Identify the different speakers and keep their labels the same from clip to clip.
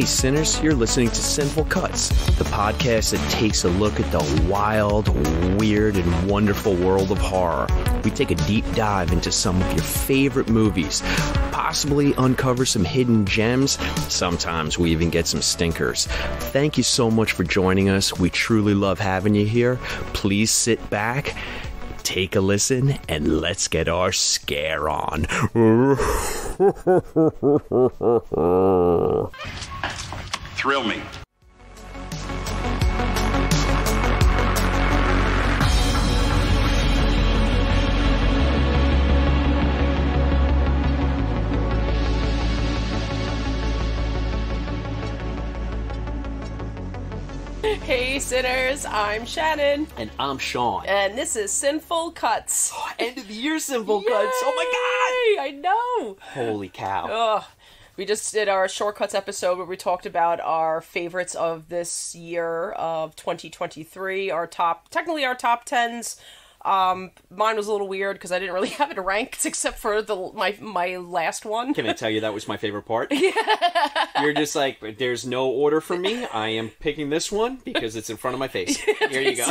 Speaker 1: Hey sinners, you're listening to Sinful Cuts, the podcast that takes a look at the wild, weird, and wonderful world of horror. We take a deep dive into some of your favorite movies, possibly uncover some hidden gems. Sometimes we even get some stinkers. Thank you so much for joining us. We truly love having you here. Please sit back, take a listen, and let's get our scare on.
Speaker 2: Thrill me.
Speaker 3: Hey sinners, I'm Shannon.
Speaker 1: And I'm Sean.
Speaker 3: And this is Sinful Cuts.
Speaker 1: Oh, end of the year Sinful
Speaker 3: Yay!
Speaker 1: Cuts. Oh my god!
Speaker 3: I know.
Speaker 1: Holy cow.
Speaker 3: Ugh. We just did our Shortcuts episode where we talked about our favorites of this year of 2023. Technically our top 10s. Mine was a little weird because I didn't really have it ranked except for my last one.
Speaker 1: Can I tell you that was my favorite part? Yeah. You're just like, there's no order for me. I am picking this one because it's in front of my face. Here you go.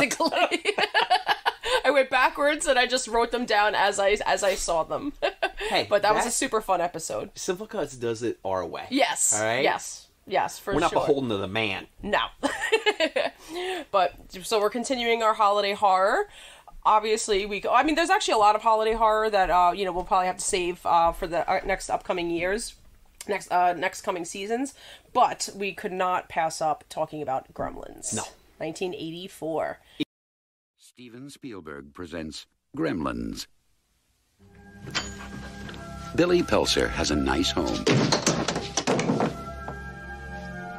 Speaker 1: I
Speaker 3: went backwards and I just wrote them down as I saw them.
Speaker 1: Hey,
Speaker 3: but that was a super fun episode.
Speaker 1: Simple Cuts does it our way.
Speaker 3: Yes.
Speaker 1: All right?
Speaker 3: Yes, for sure.
Speaker 1: We're not beholden to the man.
Speaker 3: No. But, so we're continuing our holiday horror. Obviously, there's actually a lot of holiday horror that, we'll probably have to save for the next upcoming years, next coming seasons. But we could not pass up talking about Gremlins.
Speaker 1: No.
Speaker 3: 1984.
Speaker 2: Steven Spielberg presents Gremlins. Billy Pelser has a nice home.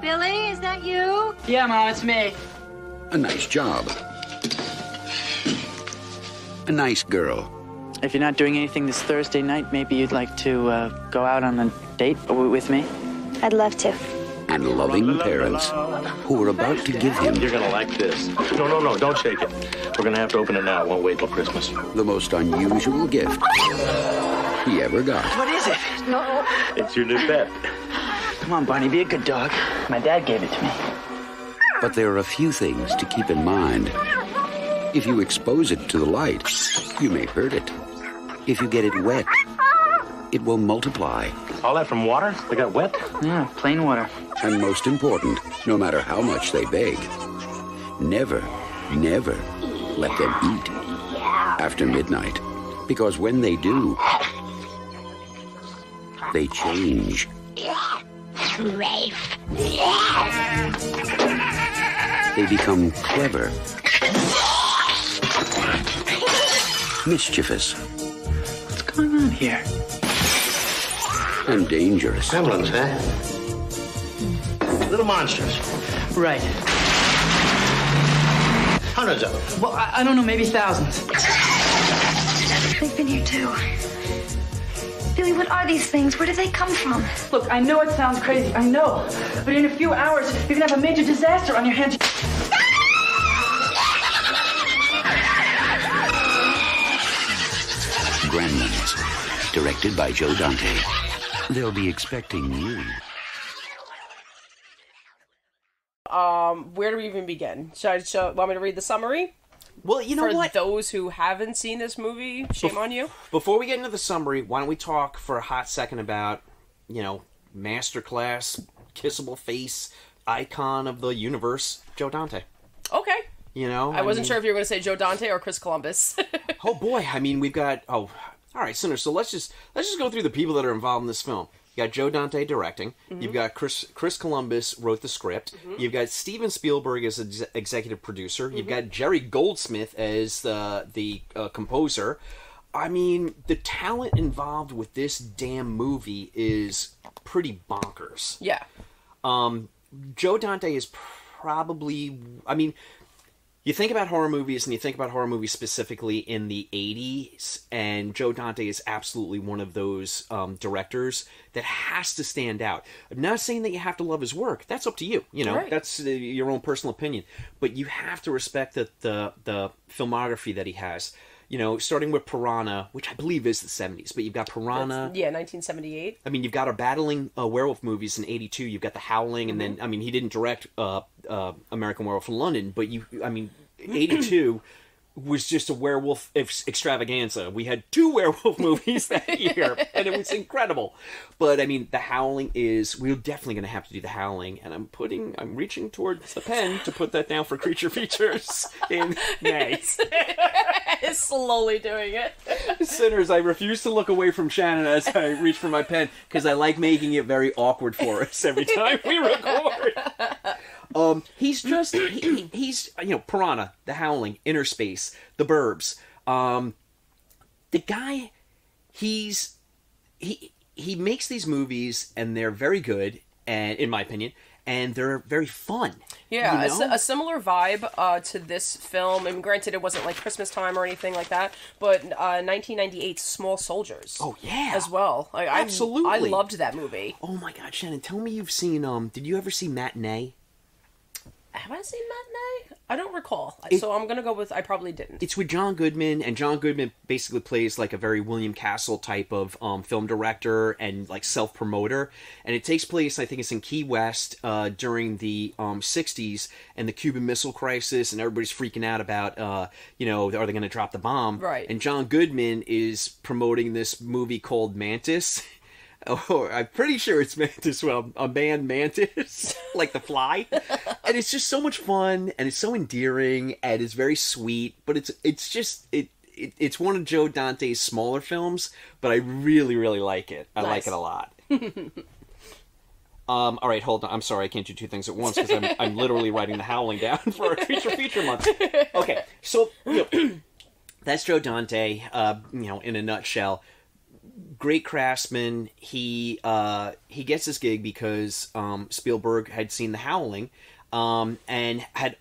Speaker 4: Billy, is that you?
Speaker 5: Yeah, Mom, it's me.
Speaker 2: A nice job. A nice girl.
Speaker 5: If you're not doing anything this Thursday night, maybe you'd like to go out on a date with me?
Speaker 4: I'd love to.
Speaker 2: And loving parents who are about to give him
Speaker 6: You're gonna like this. No, don't shake it. We're gonna have to open it now. It won't wait till Christmas.
Speaker 2: the most unusual gift he ever got.
Speaker 5: What is it?
Speaker 4: No.
Speaker 6: It's your new pet.
Speaker 5: Come on, Barney, be a good dog. My dad gave it to me.
Speaker 2: But there are a few things to keep in mind. If you expose it to the light, you may hurt it. If you get it wet, it will multiply.
Speaker 6: All that from water? They got wet?
Speaker 5: Yeah, plain water.
Speaker 2: And most important, no matter how much they beg, never let them eat after midnight. Because when they do, they change. They become clever, mischievous,
Speaker 5: What's going on here?
Speaker 2: and dangerous.
Speaker 6: Gremlins, huh? Little monsters.
Speaker 5: Right.
Speaker 6: Hundreds of them.
Speaker 5: Well, I don't know, maybe thousands.
Speaker 4: They've been here too. Billy, what are these things? Where did they come from?
Speaker 5: Look, I know it sounds crazy, I know. But in a few hours, you're gonna have a major disaster on your hands.
Speaker 2: Gremlins, directed by Joe Dante. They'll be expecting you.
Speaker 3: Where do we even begin? Want me to read the summary?
Speaker 1: Well, you know what?
Speaker 3: For those who haven't seen this movie, shame on you.
Speaker 1: Before we get into the summary, why don't we talk for a hot second about, masterclass, kissable face, icon of the universe, Joe Dante.
Speaker 3: Okay.
Speaker 1: I
Speaker 3: wasn't sure if you were going to say Joe Dante or Chris Columbus.
Speaker 1: Oh boy, we've got all right, Sinner. So let's just go through the people that are involved in this film. You got Joe Dante directing. Mm-hmm. You've got Chris Columbus wrote the script. Mm-hmm. You've got Steven Spielberg as executive producer. Mm-hmm. You've got Jerry Goldsmith as the composer. The talent involved with this damn movie is pretty bonkers.
Speaker 3: Yeah.
Speaker 1: Joe Dante is probably... You think about horror movies, and you think about horror movies specifically in the 80s, and Joe Dante is absolutely one of those directors that has to stand out. I'm not saying that you have to love his work. That's up to you.
Speaker 3: Right.
Speaker 1: That's your own personal opinion. But you have to respect the filmography that he has. you know, starting with Piranha, which I believe is the 70s, but you've got Piranha.
Speaker 3: Yeah, 1978.
Speaker 1: I mean, you've got our battling werewolf movies in 82. You've got The Howling, and then, I mean, he didn't direct American Werewolf in London, but 82 was just a werewolf extravaganza. We had 2 werewolf movies that year, and it was incredible. But, I mean, The Howling we're definitely going to have to do The Howling, and I'm reaching towards the pen to put that down for Creature Features in May.
Speaker 3: Is slowly doing it.
Speaker 1: Sinners, I refuse to look away from Shannon as I reach for my pen, because I like making it very awkward for us every time we record. He's just, he's, you know, Piranha, The Howling, Inner Space, The Burbs. The guy, he makes these movies, and they're very good, and in my opinion, and they're very fun.
Speaker 3: Yeah,
Speaker 1: you know?
Speaker 3: a similar vibe to this film. And granted, it wasn't like Christmas time or anything like that, but 1998's Small Soldiers.
Speaker 1: Oh, yeah.
Speaker 3: As well. Like,
Speaker 1: Absolutely.
Speaker 3: I loved that movie.
Speaker 1: Oh, my God, Shannon, tell me you've seen, did you ever see Matinee?
Speaker 3: Have I seen Matinee? I don't recall. So I'm going to go with I probably didn't.
Speaker 1: It's with John Goodman, and John Goodman basically plays like a very William Castle type of film director and like self-promoter. And it takes place, I think it's in Key West during the 60s and the Cuban Missile Crisis, and everybody's freaking out about, you know, are they going to drop the bomb?
Speaker 3: Right.
Speaker 1: And John Goodman is promoting this movie called Mantis. Oh, I'm pretty sure it's Mantis. Well, a man Mantis, like the fly, and it's just so much fun, and it's so endearing, and it's very sweet. But it's one of Joe Dante's smaller films, but I really, really like it. I like it a lot. All right, hold on. I'm sorry, I can't do 2 things at once because I'm literally writing The Howling down for our feature month. Okay, so you know, that's Joe Dante. You know, in a nutshell. Great craftsman. He gets this gig because Spielberg had seen The Howling and had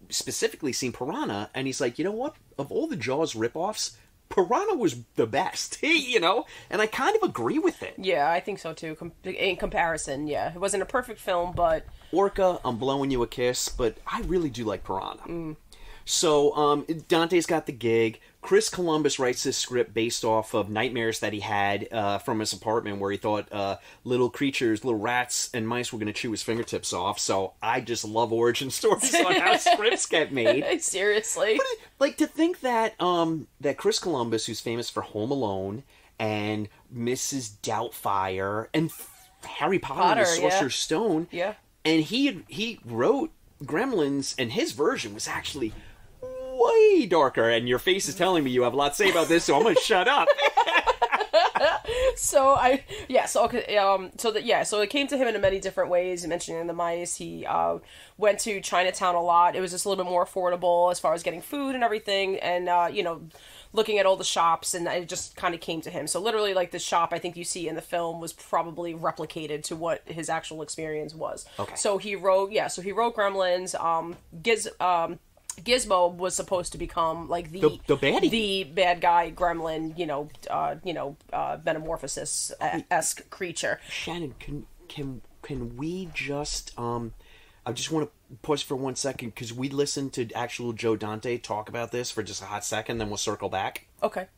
Speaker 1: specifically seen Piranha, and he's like, you know what? Of all the Jaws ripoffs, Piranha was the best, you know? And I kind of agree with it.
Speaker 3: Yeah, I think so too. In comparison, yeah. It wasn't a perfect film, but...
Speaker 1: Orca, I'm blowing you a kiss, but I really do like Piranha. So, Dante's got the gig. Chris Columbus writes this script based off of nightmares that he had from his apartment where he thought little creatures, little rats and mice were going to chew his fingertips off. So I just love origin stories on how scripts get made.
Speaker 3: Seriously.
Speaker 1: But, like, to think that that Chris Columbus, who's famous for Home Alone and Mrs. Doubtfire and Harry Potter and the Sorcerer's Stone, and he wrote Gremlins, and his version was actually way darker, and your face is telling me you have a lot to say about this, so I'm going to shut up.
Speaker 3: So it came to him in many different ways. Mentioning the mice, he went to Chinatown a lot. It was just a little bit more affordable as far as getting food and everything, and you know, looking at all the shops, and it just kind of came to him. So literally, like, the shop I think you see in the film was probably replicated to what his actual experience was.
Speaker 1: Okay.
Speaker 3: So he wrote Gremlins. Gizmo was supposed to become like the baddie, the bad guy gremlin, metamorphosis-esque creature.
Speaker 1: Shannon, can we just I just want to pause for 1 second because we listened to actual Joe Dante talk about this for just a hot second, then we'll circle back.
Speaker 3: Okay.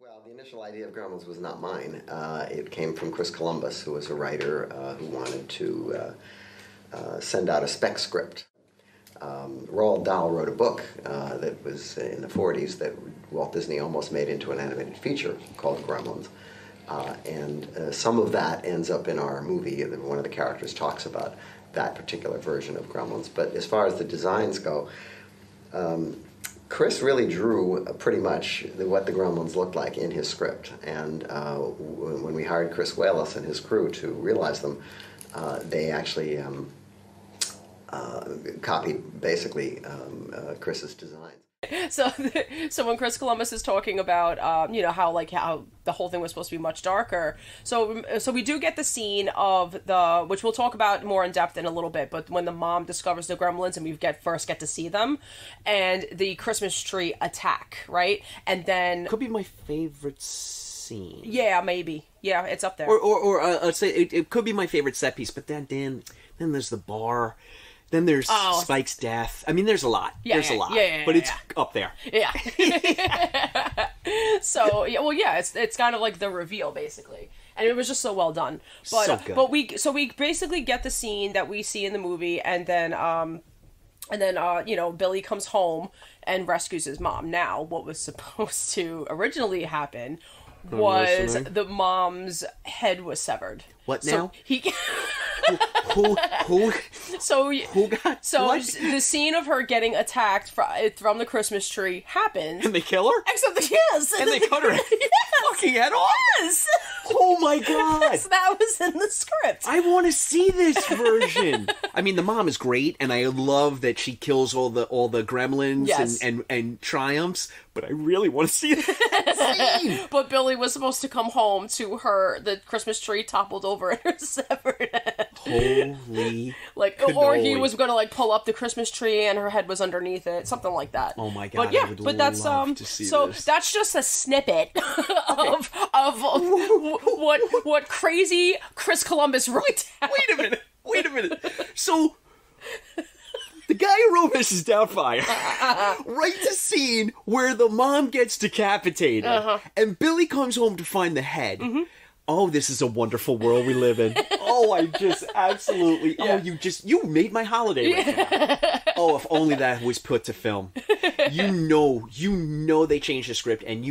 Speaker 7: Well, the initial idea of Gremlins was not mine. It came from Chris Columbus, who was a writer who wanted to send out a spec script. Roald Dahl wrote a book that was in the 40s that Walt Disney almost made into an animated feature called Gremlins. And some of that ends up in our movie. One of the characters talks about that particular version of Gremlins. But as far as the designs go, Chris really drew pretty much what the Gremlins looked like in his script. And when we hired Chris Wallace and his crew to realize them, they actually copied basically Chris's designs.
Speaker 3: So when Chris Columbus is talking about how the whole thing was supposed to be much darker, so we do get the scene of which we'll talk about more in depth in a little bit, but when the mom discovers the Gremlins and we first get to see them and the Christmas tree attack, right? And then
Speaker 1: could be my favorite scene.
Speaker 3: Yeah, maybe. Yeah, it's up there.
Speaker 1: Or let's say it could be my favorite set piece, but then there's the bar. Then there's Spike's death. I mean, there's a lot. There's a lot. But it's up there.
Speaker 3: Yeah. So, it's kind of like the reveal, basically. And it was just so well done. But,
Speaker 1: so good.
Speaker 3: But we basically get the scene that we see in the movie, and then Billy comes home and rescues his mom. Now, what was supposed to originally happen was the mom's head was severed.
Speaker 1: What now?
Speaker 3: So
Speaker 1: Who got what?
Speaker 3: The scene of her getting attacked from the Christmas tree happens.
Speaker 1: And they kill her?
Speaker 3: Except and
Speaker 1: they cut her fucking head off?
Speaker 3: Yes!
Speaker 1: Oh my god!
Speaker 3: Yes, that was in the script.
Speaker 1: I want to see this version. I mean, the mom is great, and I love that she kills all the gremlins and triumphs, but I really want to see that scene.
Speaker 3: But Billy was supposed to come home to the Christmas tree toppled over and her severed head.
Speaker 1: Holy
Speaker 3: or he was going to pull up the Christmas tree and her head was underneath it, something like that.
Speaker 1: Oh my god! But
Speaker 3: that's
Speaker 1: love to see this.
Speaker 3: That's just a snippet of what crazy Chris Columbus wrote down.
Speaker 1: Wait a minute. So the guy who wrote Mrs. Doubtfire writes a scene where the mom gets decapitated, and Billy comes home to find the head. Mm-hmm. Oh, this is a wonderful world we live in. Oh, I just absolutely... Yeah. Oh, you made my holiday right now. Oh, if only that was put to film. You know they changed the script, and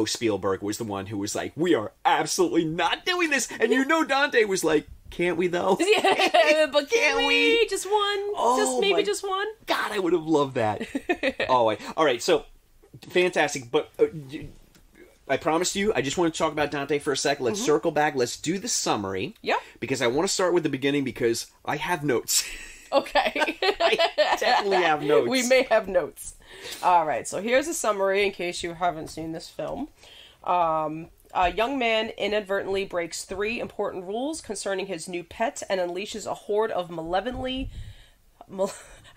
Speaker 1: Spielberg was the one who was like, we are absolutely not doing this. And Dante was like, can't we though?
Speaker 3: Yeah, but can't we? Just one?
Speaker 1: Oh,
Speaker 3: just one?
Speaker 1: God, I would have loved that. All right, so, fantastic, but... I promised you, I just want to talk about Dante for a sec. Let's circle back. Let's do the summary.
Speaker 3: Yeah.
Speaker 1: Because I want to start with the beginning because I have notes.
Speaker 3: Okay.
Speaker 1: I definitely have notes.
Speaker 3: We may have notes. All right, so here's a summary in case you haven't seen this film. A young man inadvertently breaks 3 important rules concerning his new pet and unleashes a horde of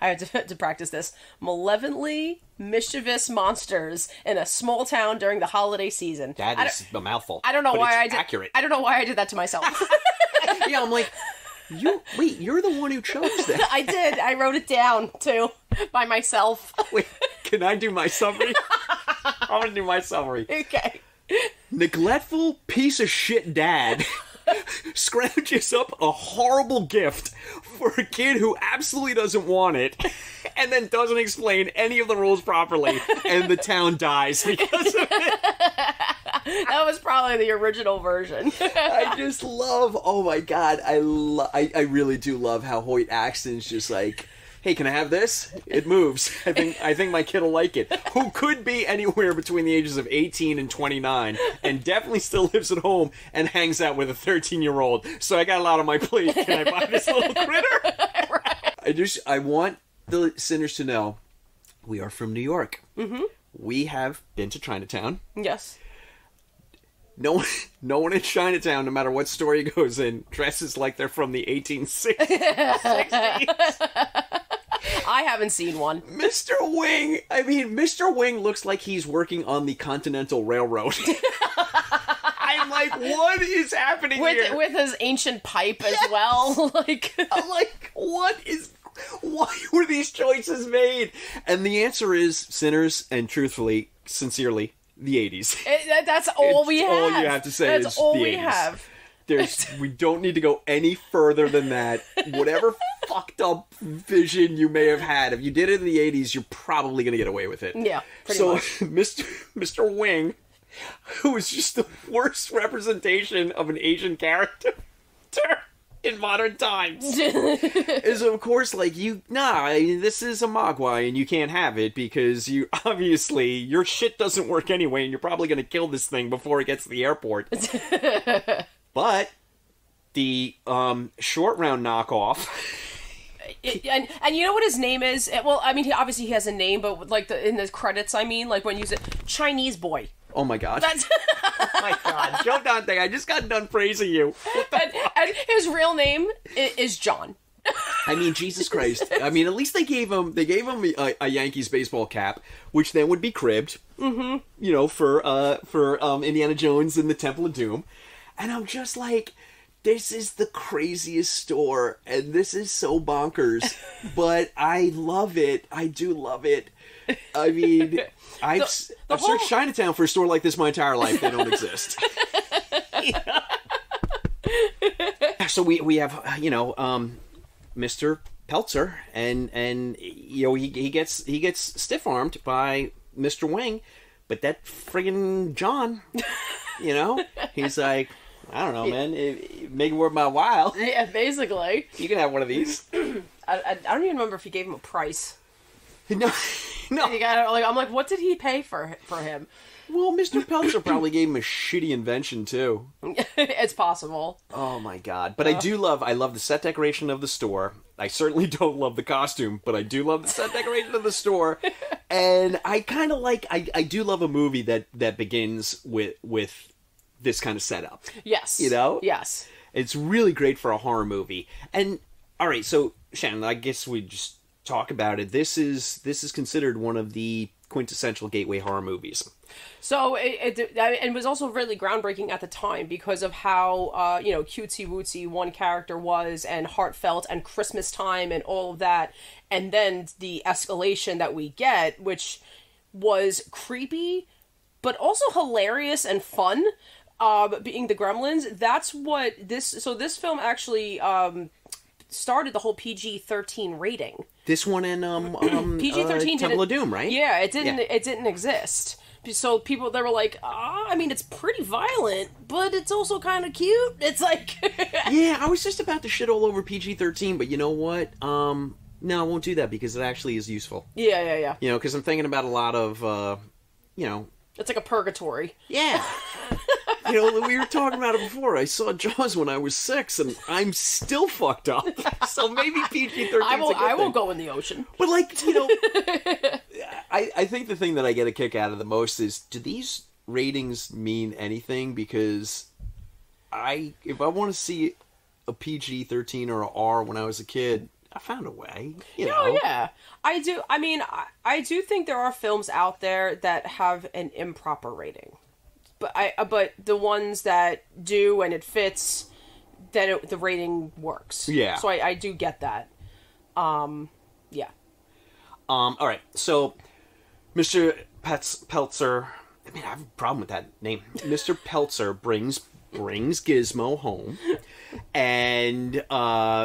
Speaker 3: I had to practice this. Malevolently mischievous monsters in a small town during the holiday season.
Speaker 1: That is a mouthful.
Speaker 3: I don't know why I did.
Speaker 1: Accurate.
Speaker 3: I don't know why I did that to myself.
Speaker 1: Yeah, I'm like, you're the one who chose that.
Speaker 3: I did. I wrote it down too by myself.
Speaker 1: Wait, can I do my summary? I'm gonna do my summary.
Speaker 3: Okay.
Speaker 1: Neglectful piece of shit dad scrounges up a horrible gift for a kid who absolutely doesn't want it, and then doesn't explain any of the rules properly, and the town dies because of it.
Speaker 3: That was probably the original version.
Speaker 1: I just love, oh my god, I really do love how Hoyt Axton's just like, hey, can I have this? It moves. I think my kid will like it. Who could be anywhere between the ages of 18 and 29, and definitely still lives at home and hangs out with a 13-year-old. So I got a lot on my plate. Can I buy this little critter? Right. I want the sinners to know we are from New York. Mm-hmm. We have been to Chinatown.
Speaker 3: Yes.
Speaker 1: No one in Chinatown, no matter what store he goes in, dresses like they're from the 1860s.
Speaker 3: I haven't seen one.
Speaker 1: Mr. Wing looks like he's working on the Continental Railroad. I'm like, what is happening here?
Speaker 3: With his ancient pipe as well.
Speaker 1: I'm like, why were these choices made? And the answer is sinners and truthfully, sincerely, the 80s.
Speaker 3: That's all we have.
Speaker 1: All you have to say is
Speaker 3: all
Speaker 1: the 80s.
Speaker 3: We have.
Speaker 1: We don't need to go any further than that. Whatever fucked up vision you may have had, if you did it in the 80s, you're probably going to get away with it.
Speaker 3: Yeah, pretty much.
Speaker 1: Mr. Wing, who is just the worst representation of an Asian character in modern times, is of course like, this is a Mogwai and you can't have it because your shit doesn't work anyway and you're probably going to kill this thing before it gets to the airport. But the short round knockoff.
Speaker 3: And you know what his name is? Well, I mean, he has a name, but in the credits, I mean, like when you say Chinese boy.
Speaker 1: Oh my god. Oh my god. Joe Dante, I just got done praising you.
Speaker 3: And his real name is John.
Speaker 1: I mean, Jesus Christ. I mean, at least they gave him a Yankees baseball cap, which then would be cribbed. Mm-hmm. For Indiana Jones and the Temple of Doom. And I'm just like, this is the craziest store, and this is so bonkers, but I love it. I do love it. I mean, I've searched Chinatown for a store like this my entire life. They don't exist. So we have, Mr. Peltzer, and he gets stiff-armed by Mr. Wing, but that friggin' John, he's like, I don't know, man, make it worth my while.
Speaker 3: Yeah, basically.
Speaker 1: You can have one of these.
Speaker 3: I don't even remember if he gave him a price.
Speaker 1: No.
Speaker 3: You gotta, I'm like, what did he pay for him?
Speaker 1: Well, Mr. Peltzer probably gave him a shitty invention, too.
Speaker 3: It's possible.
Speaker 1: Oh, my God. But I love the set decoration of the store. I certainly don't love the costume, but I do love the set decoration of the store. And I kind of I do love a movie that begins with this kind of setup.
Speaker 3: Yes. Yes.
Speaker 1: It's really great for a horror movie. And, all right, so, Shannon, I guess we just talk about it. This is considered one of the quintessential gateway horror movies.
Speaker 3: So it was also really groundbreaking at the time because of how cutesy wootsy one character was, and heartfelt, and Christmas time and all of that, and then the escalation that we get, which was creepy but also hilarious and fun. Being the Gremlins, that's what this film actually started the whole PG-13 rating.
Speaker 1: This one in
Speaker 3: PG-13
Speaker 1: Temple of Doom, right?
Speaker 3: Yeah, it didn't exist. So people, they were like, it's pretty violent, but it's also kind of cute. It's like...
Speaker 1: Yeah, I was just about to shit all over PG-13, but you know what? No, I won't do that because it actually is useful.
Speaker 3: Yeah.
Speaker 1: Because I'm thinking about a lot of,
Speaker 3: It's like a purgatory.
Speaker 1: Yeah. We were talking about it before. I saw Jaws when I was 6, and I'm still fucked up. So maybe PG-13
Speaker 3: I won't go in the ocean.
Speaker 1: But, I think the thing that I get a kick out of the most is, do these ratings mean anything? Because if I want to see a PG-13 or an R when I was a kid, I found a way.
Speaker 3: Yeah. I do. I mean, I do think there are films out there that have an improper rating. But the ones that do and it fits, then the rating works.
Speaker 1: Yeah.
Speaker 3: So I do get that. Yeah.
Speaker 1: All right. So, Mr. Peltzer. I mean, I have a problem with that name. Mr. Peltzer brings Gizmo home, and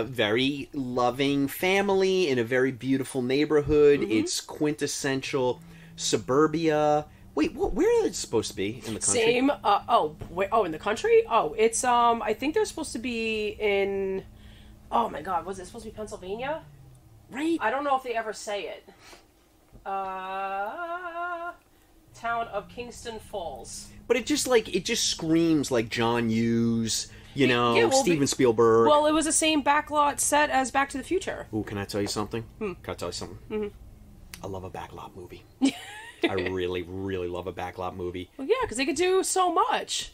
Speaker 1: very loving family in a very beautiful neighborhood. Mm-hmm. It's quintessential suburbia. Wait, where are they supposed to be in the country?
Speaker 3: Same. In the country? Oh, it's I think they're supposed to be in. Oh my God, was it supposed to be Pennsylvania?
Speaker 1: Right.
Speaker 3: I don't know if they ever say it. Town of Kingston Falls.
Speaker 1: But it just screams like John Hughes, Steven Spielberg.
Speaker 3: Well, it was the same backlot set as Back to the Future.
Speaker 1: Ooh, can I tell you something? Can I tell you something? Mm-hmm. I love a backlot movie. I really, really love a backlot movie.
Speaker 3: Well, yeah, because they could do so much.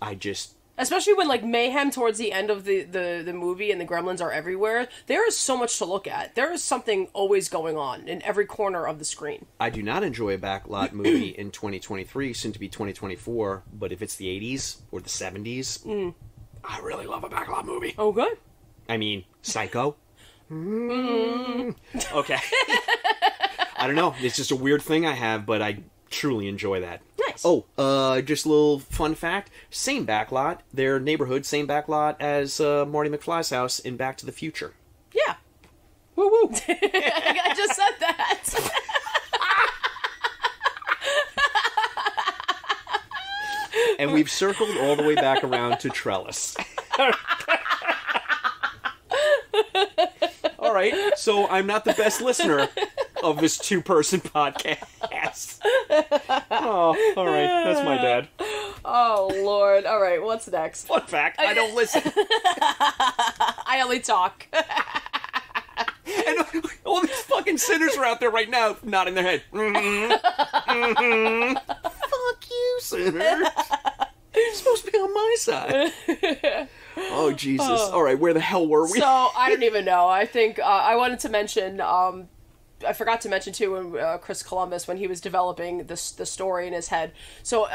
Speaker 3: Especially when, mayhem towards the end of the movie and the Gremlins are everywhere, there is so much to look at. There is something always going on in every corner of the screen.
Speaker 1: I do not enjoy a backlot movie in 2023, soon to be 2024, but if it's the 80s or the 70s, I really love a backlot movie.
Speaker 3: Oh, good.
Speaker 1: I mean, Psycho. Okay. I don't know. It's just a weird thing I have, but I truly enjoy that.
Speaker 3: Nice.
Speaker 1: Oh, just a little fun fact. Same backlot, their neighborhood, same backlot as Marty McFly's house in Back to the Future.
Speaker 3: Yeah.
Speaker 1: Woo woo.
Speaker 3: I just said that.
Speaker 1: And we've circled all the way back around to Trellis. All right, so I'm not the best listener of this two-person podcast. Oh, all right, that's my dad.
Speaker 3: Oh, Lord. All right, what's next?
Speaker 1: Fun fact, I don't listen.
Speaker 3: I only talk.
Speaker 1: And all these fucking sinners are out there right now nodding their head. Fuck you, sinners. You're supposed to be on my side. Oh, Jesus. All right, where the hell were we?
Speaker 3: So, I don't even know. I think I wanted to mention... I forgot to mention, too, when Chris Columbus, when he was developing the story in his head. So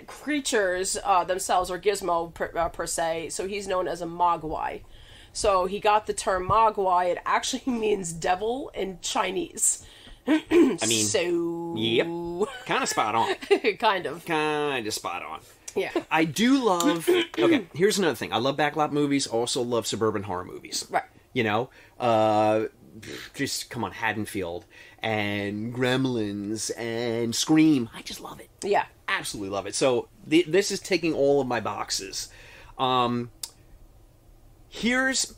Speaker 3: creatures themselves, or Gizmo per se, so he's known as a Mogwai. So he got the term Mogwai. It actually means devil in Chinese.
Speaker 1: I mean,
Speaker 3: so...
Speaker 1: Yep. Kind of spot on.
Speaker 3: Kind of.
Speaker 1: Kind of spot on.
Speaker 3: Yeah.
Speaker 1: I do love... Okay, here's another thing. I love backlot movies, also love suburban horror movies.
Speaker 3: Right.
Speaker 1: You know? Just, come on, Haddonfield, and Gremlins, and Scream. I just love it.
Speaker 3: Yeah.
Speaker 1: Absolutely love it. So, this is ticking all of my boxes. Here's...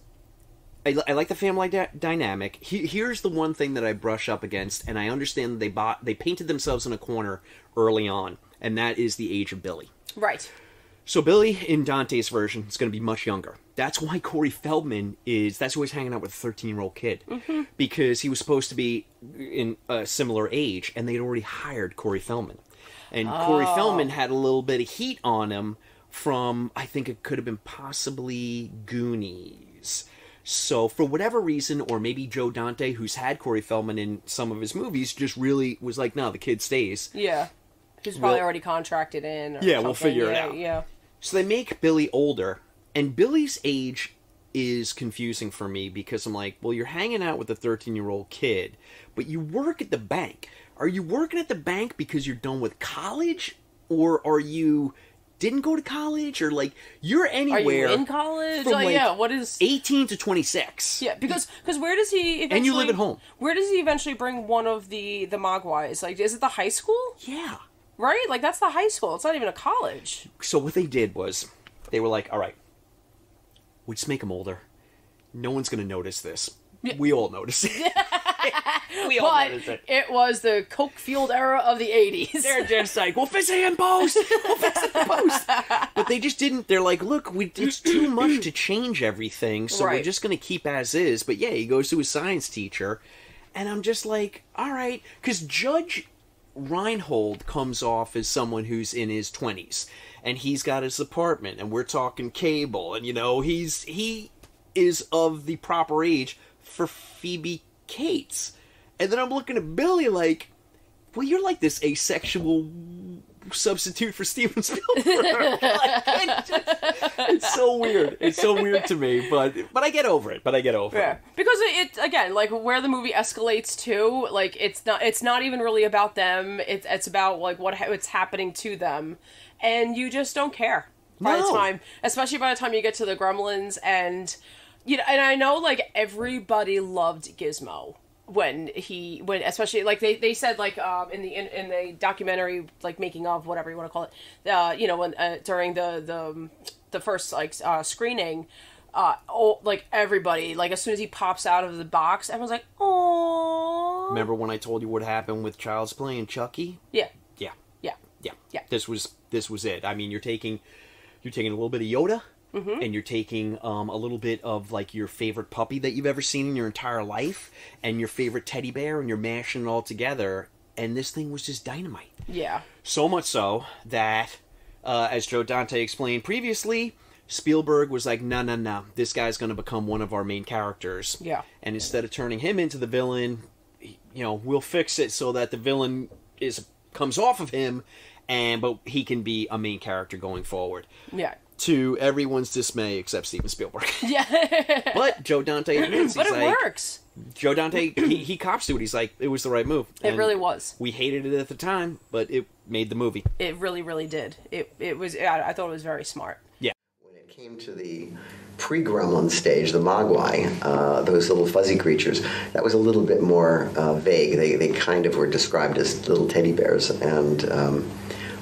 Speaker 1: I like the family dynamic. Here's the one thing that I brush up against, and I understand that they painted themselves in a corner early on, and that is the age of Billy.
Speaker 3: Right.
Speaker 1: So Billy, in Dante's version, is going to be much younger. That's why Corey Feldman that's why he's hanging out with a 13-year-old kid. Mm-hmm. Because he was supposed to be in a similar age, and they'd already hired Corey Feldman. And Corey Feldman had a little bit of heat on him from, I think it could have been possibly Goonies. So, for whatever reason, or maybe Joe Dante, who's had Corey Feldman in some of his movies, just really was like, no, the kid stays.
Speaker 3: Yeah. He's probably already contracted in.
Speaker 1: Yeah, we'll figure it out.
Speaker 3: Yeah.
Speaker 1: So they make Billy older, and Billy's age is confusing for me because I'm like, well, you're hanging out with a 13-year-old kid, but you work at the bank. Are you working at the bank because you're done with college? Or are you... didn't go to college, or like you're anywhere.
Speaker 3: Are you in college?
Speaker 1: From, like,
Speaker 3: what is
Speaker 1: 18 to 26?
Speaker 3: Yeah, because where does he eventually,
Speaker 1: and you live at home?
Speaker 3: Where does he eventually bring one of the Mogwais? Like, is it the high school?
Speaker 1: Yeah,
Speaker 3: right. Like that's the high school. It's not even a college.
Speaker 1: So what they did was they were like, all right, we just make him older. No one's gonna notice this. Yeah. We all notice it. We all notice it.
Speaker 3: It was the coke-fueled era of the 80s.
Speaker 1: They're just like, we'll fix it in post. We'll fix it in post. But they just didn't. They're like, look, it's too much to change everything, so we're just going to keep as is. But yeah, he goes to his science teacher, and I'm just like, all right. Because Judge Reinhold comes off as someone who's in his 20s, and he's got his apartment, and we're talking cable, and, you know, he is of the proper age for Phoebe Cates. And then I'm looking at Billy like, well, you're like this asexual substitute for Steven Spielberg. It's so weird. It's so weird to me, but I get over it. Yeah.
Speaker 3: Because it again, like where the movie escalates to, like it's not even really about them. It's about like what's happening to them, and you just don't care by the time, especially by the time you get to the Gremlins, and you know, and I know like everybody loved Gizmo. When especially like they said like in the documentary, like making of, whatever you want to call it, you know, when during the first like screening, like everybody, like as soon as he pops out of the box, everyone's like, oh.
Speaker 1: Remember when I told you what happened with Child's Play and Chucky?
Speaker 3: Yeah.
Speaker 1: This was it. I mean, you're taking a little bit of Yoda. Mm-hmm. And you're taking a little bit of like your favorite puppy that you've ever seen in your entire life, and your favorite teddy bear, and you're mashing it all together. And this thing was just dynamite.
Speaker 3: Yeah.
Speaker 1: So much so that, as Joe Dante explained previously, Spielberg was like, no, this guy's going to become one of our main characters.
Speaker 3: Yeah.
Speaker 1: And instead of turning him into the villain, you know, we'll fix it so that the villain comes off of him, but he can be a main character going forward.
Speaker 3: Yeah.
Speaker 1: To everyone's dismay except Steven Spielberg.
Speaker 3: Yeah.
Speaker 1: But Joe Dante admits,
Speaker 3: but it works.
Speaker 1: Joe Dante, he cops to it. He's like, it was the right move.
Speaker 3: It really was.
Speaker 1: We hated it at the time, but it made the movie.
Speaker 3: It really, really did. It was. I thought it was very smart.
Speaker 1: Yeah.
Speaker 7: When it came to the pre-Gremlin stage, the Mogwai, those little fuzzy creatures, that was a little bit more vague. They kind of were described as little teddy bears, and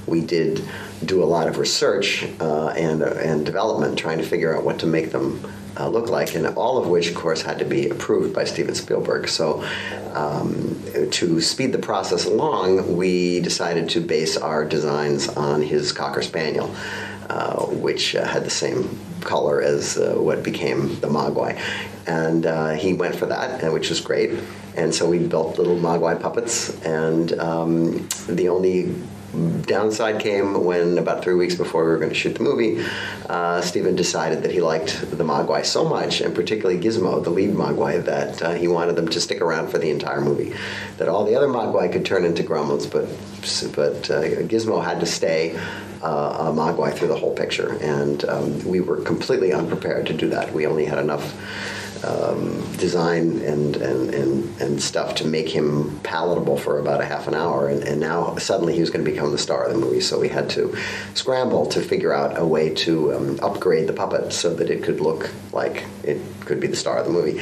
Speaker 7: we did do a lot of research and development trying to figure out what to make them look like, and all of which, of course, had to be approved by Steven Spielberg. So to speed the process along, we decided to base our designs on his Cocker Spaniel, which had the same color as what became the Mogwai. And he went for that, which was great. And so we built little Mogwai puppets, and the only downside came when about 3 weeks before we were going to shoot the movie, Steven decided that he liked the Mogwai so much, and particularly Gizmo, the lead Mogwai, that he wanted them to stick around for the entire movie. That all the other Mogwai could turn into Gremlins, but Gizmo had to stay a Mogwai through the whole picture, and we were completely unprepared to do that. We only had enough design and stuff to make him palatable for about a half an hour, and now suddenly he was going to become the star of the movie, so we had to scramble to figure out a way to upgrade the puppet so that it could look like it could be the star of the movie.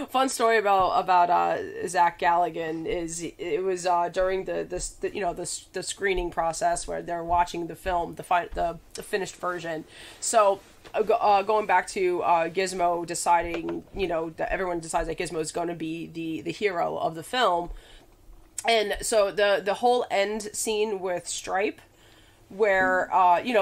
Speaker 3: Fun story about Zach Galligan is it was during the screening process where they're watching the film, the finished version. So going back to Gizmo deciding, that everyone decides that Gizmo is going to be the hero of the film, and so the whole end scene with Stripe, where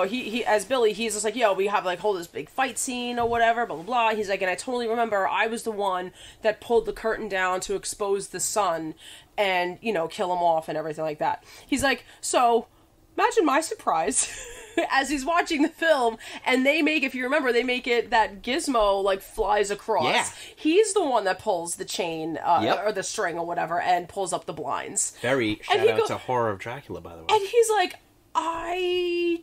Speaker 3: he as Billy, he's just like, we have like hold this big fight scene or whatever, blah blah blah. He's like, and I totally remember I was the one that pulled the curtain down to expose the sun and kill him off and everything like that. He's like, so imagine my surprise as he's watching the film, and if you remember, they make it that Gizmo like flies across.
Speaker 1: Yeah.
Speaker 3: He's the one that pulls the chain or the string or whatever and pulls up the blinds.
Speaker 1: Very shout out to Horror of Dracula, by the way.
Speaker 3: And he's like, what?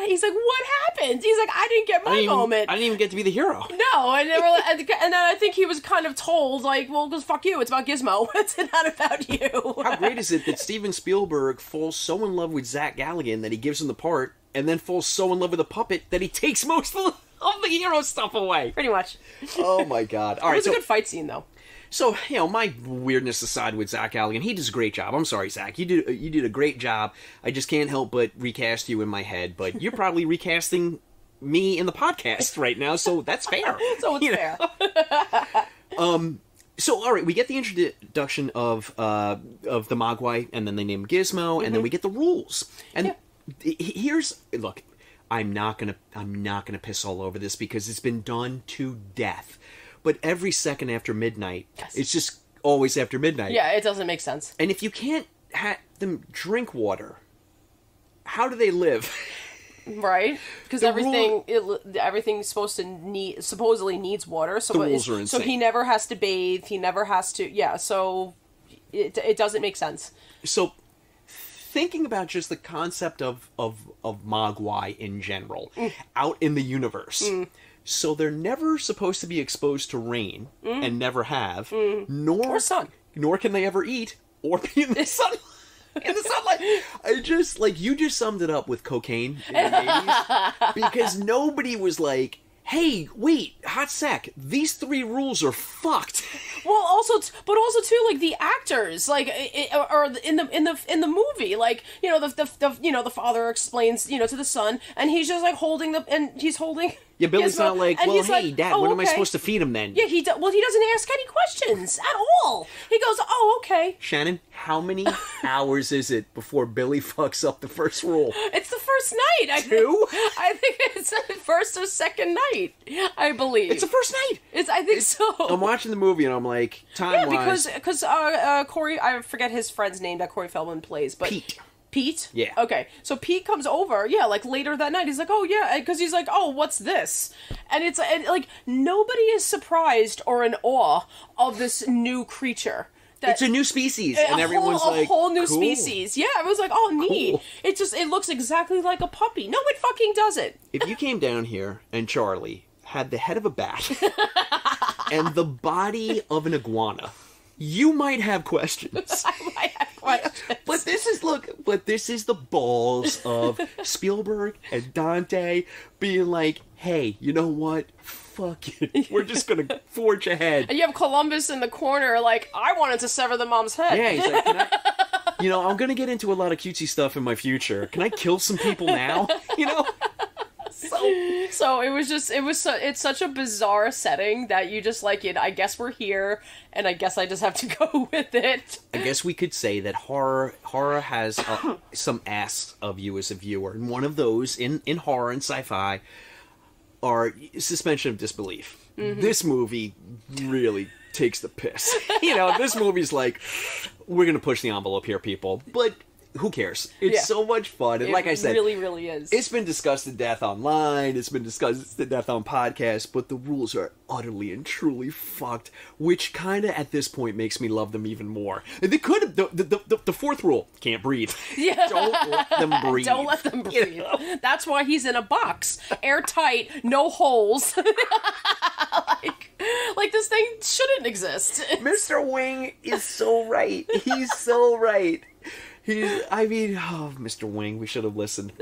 Speaker 3: He's like, what happened? He's like, I didn't get my moment.
Speaker 1: I didn't even get to be the hero.
Speaker 3: No, and then I think he was kind of told, like, well, because fuck you, it's about Gizmo. It's not about you.
Speaker 1: How great is it that Steven Spielberg falls so in love with Zach Galligan that he gives him the part, and then falls so in love with the puppet that he takes most of the hero stuff away?
Speaker 3: Pretty much.
Speaker 1: Oh my god! All right,
Speaker 3: it was a good fight scene, though.
Speaker 1: So, my weirdness aside with Zach Galligan, he does a great job. I'm sorry, Zach. You did a great job. I just can't help but recast you in my head. But you're probably recasting me in the podcast right now, so that's fair.
Speaker 3: So it's fair.
Speaker 1: So, all right, we get the introduction of the Mogwai, and then they name him Gizmo, and then we get the rules. And look, I'm not gonna piss all over this because it's been done to death. But every second after midnight, it's just always after midnight.
Speaker 3: Yeah, it doesn't make sense.
Speaker 1: And if you can't have them drink water, how do they live?
Speaker 3: Right? Because everything's supposedly needs water. So
Speaker 1: the rules are insane.
Speaker 3: So he never has to bathe. He never has to. Yeah. So it doesn't make sense.
Speaker 1: So thinking about just the concept of Mogwai in general out in the universe. So they're never supposed to be exposed to rain, and never have, nor
Speaker 3: sun,
Speaker 1: nor can they ever eat or be in the sun. In the sunlight. You just summed it up with cocaine in the 80s, because nobody was like, hey, wait, hot sec, these 3 rules are fucked.
Speaker 3: Well, also too, like the actors, like, or in the movie, like, the father explains, to the son, and he's just like holding.
Speaker 1: Yeah, Billy's
Speaker 3: Gizmo,
Speaker 1: not like, well, hey,
Speaker 3: like,
Speaker 1: Dad, what am I supposed to feed him then?
Speaker 3: Yeah, he doesn't ask any questions at all. He goes, oh, okay.
Speaker 1: Shannon, how many hours is it before Billy fucks up the first rule?
Speaker 3: It's the first night. I think it's the first or second night, I believe.
Speaker 1: It's the first night.
Speaker 3: I think so.
Speaker 1: I'm watching the movie and I'm like, time-wise...
Speaker 3: Yeah, because Corey, I forget his friend's name that Corey Feldman plays, but... Pete?
Speaker 1: Yeah.
Speaker 3: Okay, so Pete comes over, like later that night. He's like, oh yeah, because he's like, oh, what's this? And it's like nobody is surprised or in awe of this new creature.
Speaker 1: It's a new species, and everyone's like,
Speaker 3: a whole new
Speaker 1: cool.
Speaker 3: species. Yeah, I was like, oh, neat. Cool. It looks exactly like a puppy. No, it fucking doesn't.
Speaker 1: If you came down here and Charlie had the head of a bat and the body of an iguana, you might have questions.
Speaker 3: I might have questions.
Speaker 1: But this is the balls of Spielberg and Dante being like, hey, you know what? Fuck it. We're just going to forge ahead.
Speaker 3: And you have Columbus in the corner like, I wanted to sever the mom's head.
Speaker 1: Yeah, he's like, I'm going to get into a lot of cutesy stuff in my future. Can I kill some people now?
Speaker 3: So it's such a bizarre setting that you just like it. I guess we're here, and I guess I just have to go with it.
Speaker 1: I guess we could say that horror has some asks of you as a viewer, and one of those in horror and sci-fi are suspension of disbelief. Mm-hmm. This movie really takes the piss. This movie's like, we're gonna push the envelope here, people, but who cares? It's so much fun. And like I said,
Speaker 3: it really, really is.
Speaker 1: It's been discussed to death online. It's been discussed to death on podcasts. But the rules are utterly and truly fucked, which kind of at this point makes me love them even more. And they could have the fourth rule: can't breathe.
Speaker 3: Yeah.
Speaker 1: Don't let them breathe.
Speaker 3: Don't let them breathe. You know? That's why he's in a box, airtight, no holes. like this thing shouldn't exist.
Speaker 1: Mr. Wing is so right. He's so right. Mr. Wing, we should have listened.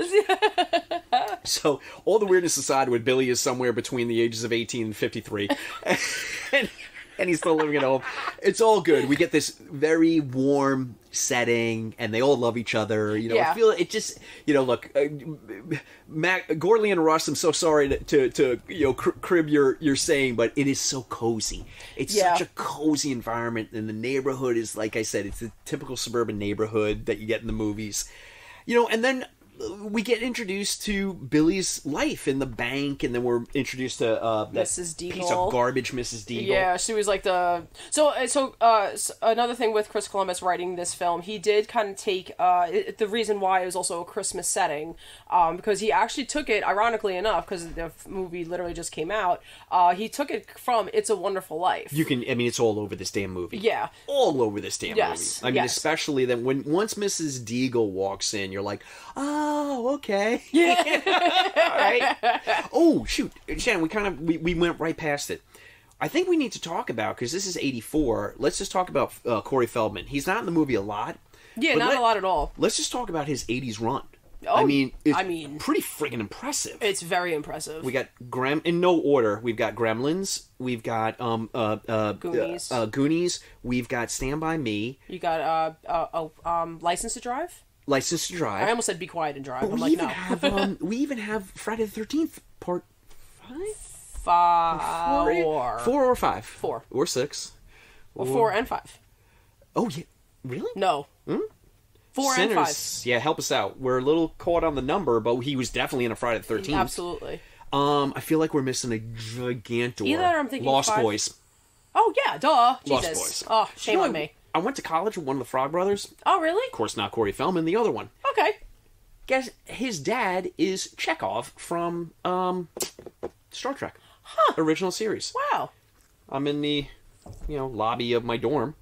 Speaker 1: So, all the weirdness aside, when Billy is somewhere between the ages of 18 and 53, and he's still living at home, it's all good. We get this very warm setting, and they all love each other. You know, I feel it just, look, Gorley and Russ, I'm so sorry to crib your saying, but it is so cozy. It's such a cozy environment, and the neighborhood is, like I said, it's a typical suburban neighborhood that you get in the movies. And then we get introduced to Billy's life in the bank, and then we're introduced to that
Speaker 3: Mrs. Deagle.
Speaker 1: Piece of garbage, Mrs. Deagle.
Speaker 3: Yeah, she was like the... So another thing with Chris Columbus writing this film, he did kind of take... the reason why it was also a Christmas setting, because he actually took it, ironically enough, because the movie literally just came out, he took it from It's a Wonderful Life.
Speaker 1: It's all over this damn movie.
Speaker 3: Yeah.
Speaker 1: All over this damn movie. Especially then once Mrs. Deagle walks in, you're like, oh, okay. Yeah. All right. Oh, shoot. Shannon, we went right past it. I think we need to talk about, because this is 84, let's just talk about Corey Feldman. He's not in the movie a lot.
Speaker 3: Yeah, not a lot at all.
Speaker 1: Let's just talk about his 80s run.
Speaker 3: Oh,
Speaker 1: it's pretty friggin' impressive.
Speaker 3: It's very impressive.
Speaker 1: We got in no order. We've got Gremlins. We've got
Speaker 3: Goonies.
Speaker 1: Goonies. We've got Stand By Me.
Speaker 3: You got License to Drive.
Speaker 1: License to Drive.
Speaker 3: I almost said Be Quiet and Drive.
Speaker 1: We even have Friday the 13th Part
Speaker 3: 5.
Speaker 1: 4 or 5.
Speaker 3: 4
Speaker 1: or 6.
Speaker 3: Or 4 and 5.
Speaker 1: Oh yeah, really?
Speaker 3: No. 4
Speaker 1: Sinners,
Speaker 3: and 5.
Speaker 1: Yeah, help us out. We're a little caught on the number, but he was definitely in a Friday the 13th.
Speaker 3: Absolutely.
Speaker 1: I feel like we're missing a gigantor.
Speaker 3: Either I'm thinking
Speaker 1: Lost
Speaker 3: 5.
Speaker 1: Boys.
Speaker 3: Oh yeah, duh.
Speaker 1: Lost
Speaker 3: Jesus.
Speaker 1: Boys.
Speaker 3: Oh, shame on me.
Speaker 1: I went to college with one of the Frog Brothers.
Speaker 3: Oh really?
Speaker 1: Of course, not Corey Feldman. The other one.
Speaker 3: Okay.
Speaker 1: Guess his dad is Chekhov from Star Trek.
Speaker 3: Huh.
Speaker 1: Original series.
Speaker 3: Wow.
Speaker 1: I'm in the lobby of my dorm,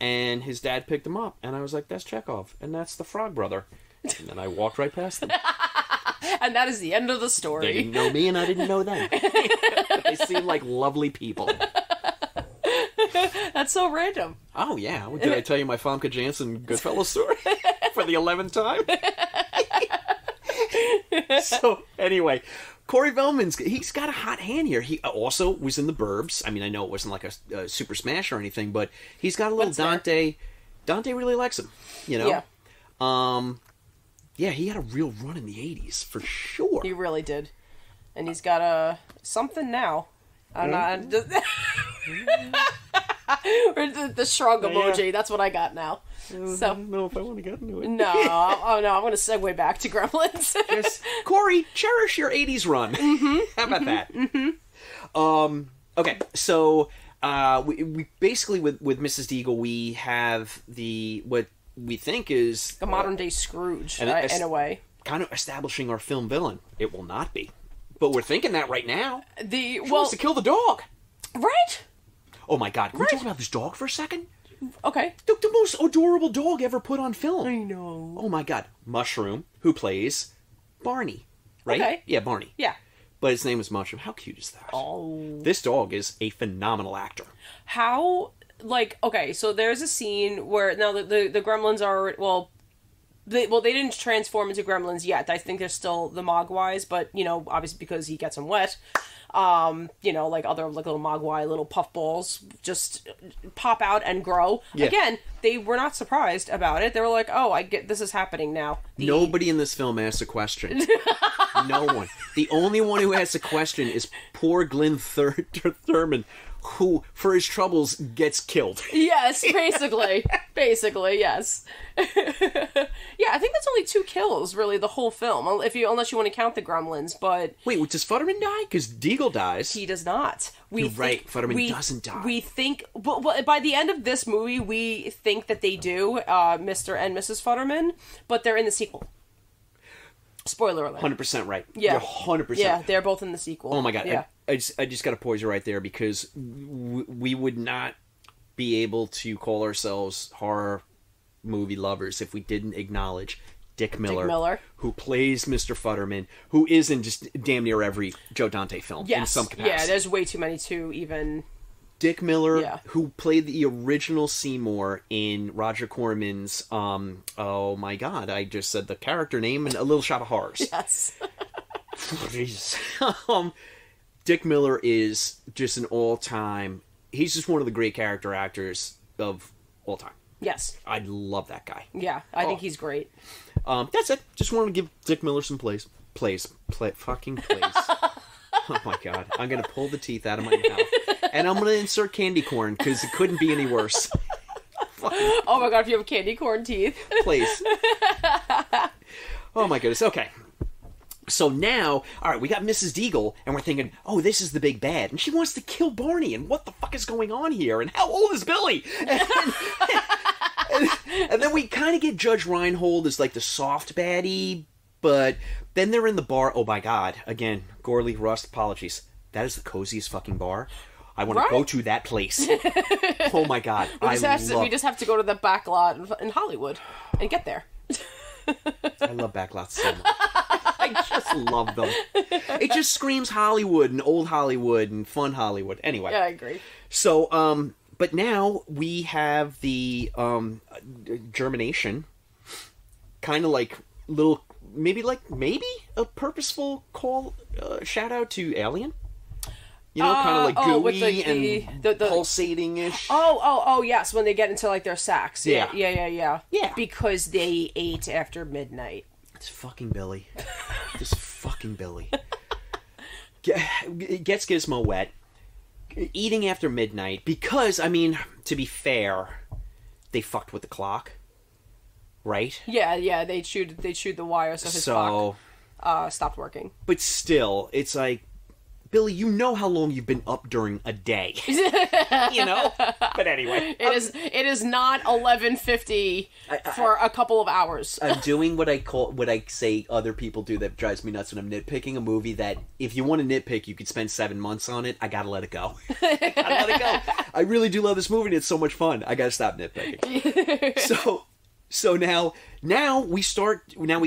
Speaker 1: and his dad picked him up, and I was like, that's Chekhov, and that's the Frog Brother. And then I walked right past them.
Speaker 3: And that is the end of the story.
Speaker 1: They didn't know me, and I didn't know them. They seem like lovely people.
Speaker 3: That's so random.
Speaker 1: Oh, yeah. Did I tell you my Famke Janssen Goodfellas story? For the 11th time? So, anyway, Corey Feldman's, he's got a hot hand here. He also was in The Burbs. I mean, I know it wasn't like a super smash or anything, but he's got a little Dante. Dante really likes him,
Speaker 3: Yeah.
Speaker 1: Yeah, he had a real run in the 80s, for sure.
Speaker 3: He really did. And he's got something now. I'm not... the shrug emoji, that's what I got now.
Speaker 1: I don't know if I want to get into it.
Speaker 3: No, I'm going to segue back to Gremlins.
Speaker 1: Yes. Corey, cherish your 80s run. Mm-hmm. How about that? Mm-hmm. Okay, so we basically with Mrs. Deagle, we have what we think is
Speaker 3: a modern day Scrooge, in a way.
Speaker 1: Kind of establishing our film villain. It will not be. But we're thinking that right now. She wants to kill the dog.
Speaker 3: Right?
Speaker 1: Oh my god, can we talk about this dog for a second?
Speaker 3: Okay.
Speaker 1: The most adorable dog ever put on film.
Speaker 3: I know.
Speaker 1: Oh my god. Mushroom, who plays Barney. Right?
Speaker 3: Okay.
Speaker 1: Yeah, Barney.
Speaker 3: Yeah.
Speaker 1: But his name is Mushroom. How cute is that?
Speaker 3: Oh.
Speaker 1: This dog is a phenomenal actor.
Speaker 3: How, okay, so there's a scene where, now the Gremlins are, they didn't transform into Gremlins yet. I think they're still the Mogwais, but, obviously because he gets them wet, like other little Mogwai, little puffballs just pop out and grow. Yeah. Again, they were not surprised about it. They were like, oh, I get, this is happening now.
Speaker 1: Nobody in this film asks a question. No one. The only one who asks a question is poor Glenn Thurman. who, for his troubles, gets killed.
Speaker 3: Yes, basically. Basically, yes. Yeah, I think that's only 2 kills, really, the whole film, unless you want to count the Gremlins, but...
Speaker 1: Wait, does Futterman die? Because Deagle dies.
Speaker 3: He does not.
Speaker 1: You're right, Futterman doesn't die.
Speaker 3: We think... Well, by the end of this movie, we think that they do, Mr. and Mrs. Futterman, but they're in the sequel. Spoiler alert.
Speaker 1: 100% right.
Speaker 3: Yeah.
Speaker 1: You're 100%.
Speaker 3: Yeah, they're both in the sequel.
Speaker 1: Oh my god.
Speaker 3: Yeah.
Speaker 1: I just got to pause you right there because we would not be able to call ourselves horror movie lovers if we didn't acknowledge Dick Miller, who plays Mr. Futterman, who is in just damn near every Joe Dante film in some capacity.
Speaker 3: Yeah, there's way too many to even...
Speaker 1: Dick Miller, who played the original Seymour in Roger Corman's, oh my god, I just said the character name and A Little Shop of Horrors.
Speaker 3: Yes.
Speaker 1: Jesus. Dick Miller is just an all-time... He's just one of the great character actors of all time.
Speaker 3: Yes.
Speaker 1: I love that guy.
Speaker 3: Yeah, I think he's great.
Speaker 1: That's it. Just wanted to give Dick Miller some plays. Fucking plays. Oh my god. I'm going to pull the teeth out of my mouth. And I'm going to insert candy corn, because it couldn't be any worse.
Speaker 3: Oh my god, if you have candy corn teeth.
Speaker 1: Please. Oh my goodness. Okay. So now, alright, we got Mrs. Deagle, and we're thinking, oh, this is the big bad. And she wants to kill Barney, and what the fuck is going on here? And how old is Billy? And then we kind of get Judge Reinhold as, like, the soft baddie, but then they're in the bar. Oh my god. Again, Gorley, Rust, apologies. That is the coziest fucking bar. I want to go to that place. Oh my god.
Speaker 3: We just have to go to the back lot in Hollywood and get there.
Speaker 1: I love backlots so much. I just love them. It just screams Hollywood and old Hollywood and fun Hollywood. Anyway.
Speaker 3: Yeah, I agree.
Speaker 1: So, but now we have the germination. Kind of like little, maybe a purposeful call, shout out to Alien. You know, kind of like gooey and the pulsating-ish.
Speaker 3: Oh, yes, when they get into, like, their sacks.
Speaker 1: Yeah.
Speaker 3: Yeah. Because they ate after midnight.
Speaker 1: It's fucking Billy. This fucking Billy. Gets Gizmo wet. Eating after midnight. Because, I mean, to be fair, they fucked with the clock. Right?
Speaker 3: Yeah, they chewed the wire, so his clock stopped working.
Speaker 1: But still, it's like, Billy, you know how long you've been up during a day. You know? But anyway.
Speaker 3: It is not 11:50 for a couple of hours.
Speaker 1: I'm doing what I say other people do that drives me nuts when I'm nitpicking a movie that if you want to nitpick, you could spend 7 months on it. I gotta let it go. I really do love this movie and it's so much fun. I gotta stop nitpicking. So now we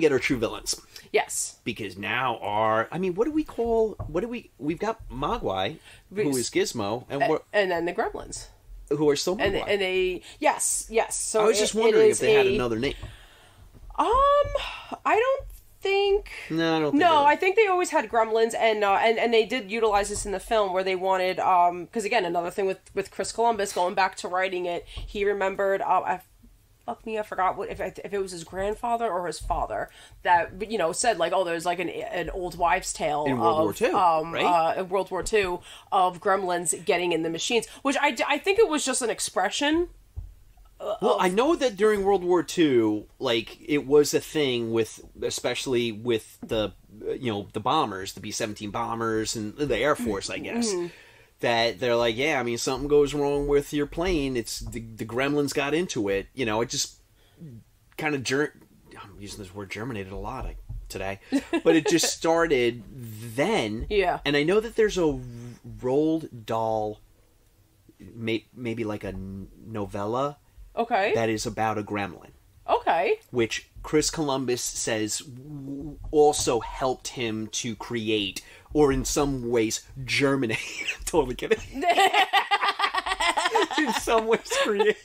Speaker 1: get our true villains.
Speaker 3: Yes.
Speaker 1: Because now we've got Mogwai, who is Gizmo,
Speaker 3: and then the Gremlins.
Speaker 1: Who are still Mogwai.
Speaker 3: And they, yes. So
Speaker 1: I was just wondering if they had another name.
Speaker 3: I don't think...
Speaker 1: No, I don't think
Speaker 3: I think they always had Gremlins, and they did utilize this in the film where they wanted, because again, another thing with Chris Columbus, going back to writing it, he remembered, I forgot if it was his grandfather or his father that said like, oh, there's like an old wives' tale
Speaker 1: in World War II, right?
Speaker 3: World War II of gremlins getting in the machines, which I think it was just an expression.
Speaker 1: I know that during World War II, like it was a thing especially with the the bombers, the B-17 bombers and the Air Force, I guess. Mm-hmm. That they're like, yeah, I mean, something goes wrong with your plane. It's the gremlins got into it. It just kind of I'm using this word germinated a lot today, but it just started then.
Speaker 3: Yeah.
Speaker 1: And I know that there's a Roald Dahl, maybe like a novella.
Speaker 3: Okay.
Speaker 1: That is about a gremlin.
Speaker 3: Okay.
Speaker 1: Which Chris Columbus says also helped him to create, or in some ways germinate. Totally kidding. In some ways create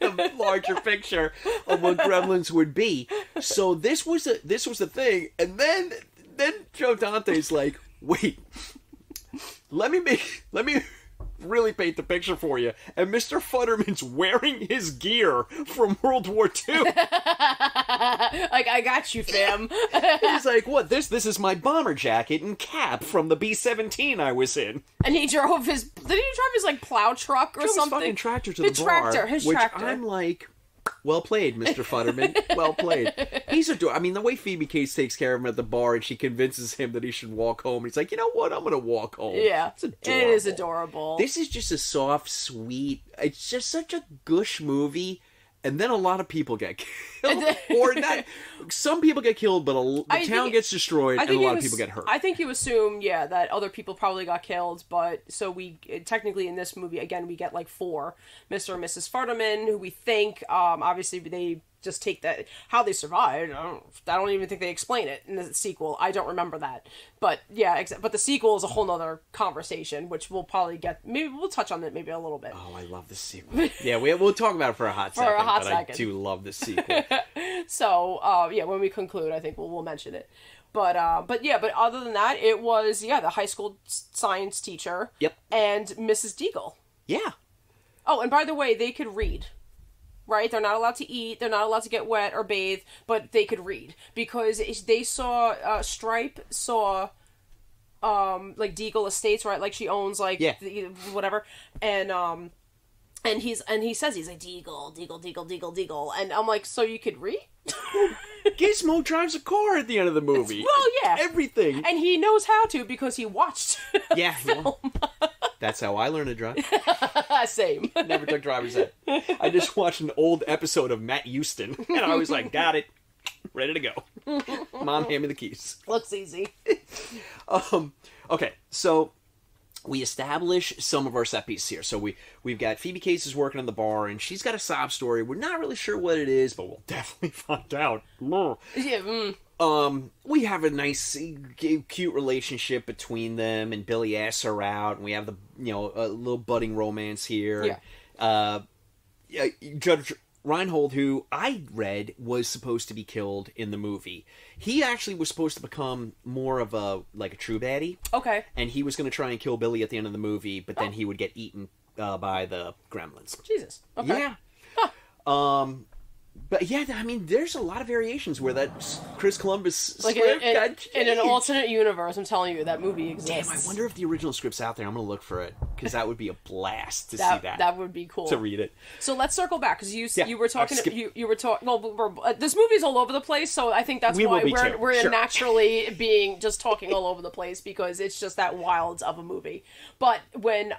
Speaker 1: a larger picture of what Gremlins would be. So this was a thing, and then Joe Dante's like, wait, let me really paint the picture for you. And Mr. Futterman's wearing his gear from World War II.
Speaker 3: Like, I got you, fam.
Speaker 1: He's like, what, this is my bomber jacket and cap from the B-17 I was in.
Speaker 3: And he drove his, did he drive his, like, plow truck or
Speaker 1: Drove
Speaker 3: something?
Speaker 1: His fucking tractor to
Speaker 3: His
Speaker 1: the bar.
Speaker 3: His
Speaker 1: which
Speaker 3: tractor.
Speaker 1: I'm like, well played, Mr. Futterman. Well played. He's adorable. I mean, the way Phoebe Cates takes care of him at the bar and she convinces him that he should walk home. He's like, you know what? I'm going to walk home.
Speaker 3: Yeah.
Speaker 1: It's adorable.
Speaker 3: It is adorable.
Speaker 1: This is just a soft, sweet, it's just such a gush movie. And then a lot of people get killed. Or not. Some people get killed, but the town gets destroyed and a lot of people get hurt.
Speaker 3: I think you assume, that other people probably got killed, but so we, technically in this movie, again, we get like 4. Mr. and Mrs. Futterman, who we think, obviously they just take that, how they survived. I don't even think they explain it in the sequel. I don't remember that. But yeah, but the sequel is a whole nother conversation, which we'll probably maybe we'll touch on it maybe a little bit.
Speaker 1: Oh, I love the sequel. Yeah, we'll talk about it for a hot second. I do love the sequel.
Speaker 3: So, when we conclude, I think we'll mention it. But other than that, it was, the high school science teacher.
Speaker 1: Yep.
Speaker 3: And Mrs. Deagle.
Speaker 1: Yeah.
Speaker 3: Oh, and by the way, they could read. Right? They're not allowed to eat, they're not allowed to get wet or bathe, but they could read. Because they saw, Stripe saw, like, Deagle Estates, right? Like, she owns, like, whatever. And he says, he's like, Deagle. And I'm like, so you could read?
Speaker 1: Gizmo drives a car at the end of the movie.
Speaker 3: Well, yeah.
Speaker 1: Everything.
Speaker 3: And he knows how to because he watched film.
Speaker 1: Well, that's how I learned to drive.
Speaker 3: Same.
Speaker 1: Never took driver's ed. I just watched an old episode of Matt Houston, and I was like, got it. Ready to go. Mom, hand me the keys.
Speaker 3: Looks easy.
Speaker 1: Okay, so we establish some of our set pieces here. So we've got Phoebe Cates is working in the bar, and she's got a sob story. We're not really sure what it is, but we'll definitely find out.
Speaker 3: Yeah.
Speaker 1: We have a nice, cute relationship between them, and Billy asks her out, and we have a little budding romance here.
Speaker 3: Yeah.
Speaker 1: Judge Reinhold, who I read was supposed to be killed in the movie. He actually was supposed to become more of a true baddie.
Speaker 3: Okay.
Speaker 1: And he was going to try and kill Billy at the end of the movie, but then he would get eaten by the Gremlins.
Speaker 3: Jesus. Okay.
Speaker 1: Yeah. Huh. But yeah, I mean, there's a lot of variations where that Chris Columbus script got changed.
Speaker 3: In an alternate universe, I'm telling you, that movie exists.
Speaker 1: Damn, I wonder if the original script's out there. I'm going to look for it, because that would be a blast to see that.
Speaker 3: That would be cool.
Speaker 1: To read it.
Speaker 3: So let's circle back, because you were talking, you were talking, well, this movie's all over the place, so I think that's why we're naturally being just talking all over the place, because it's just that wild of a movie. But when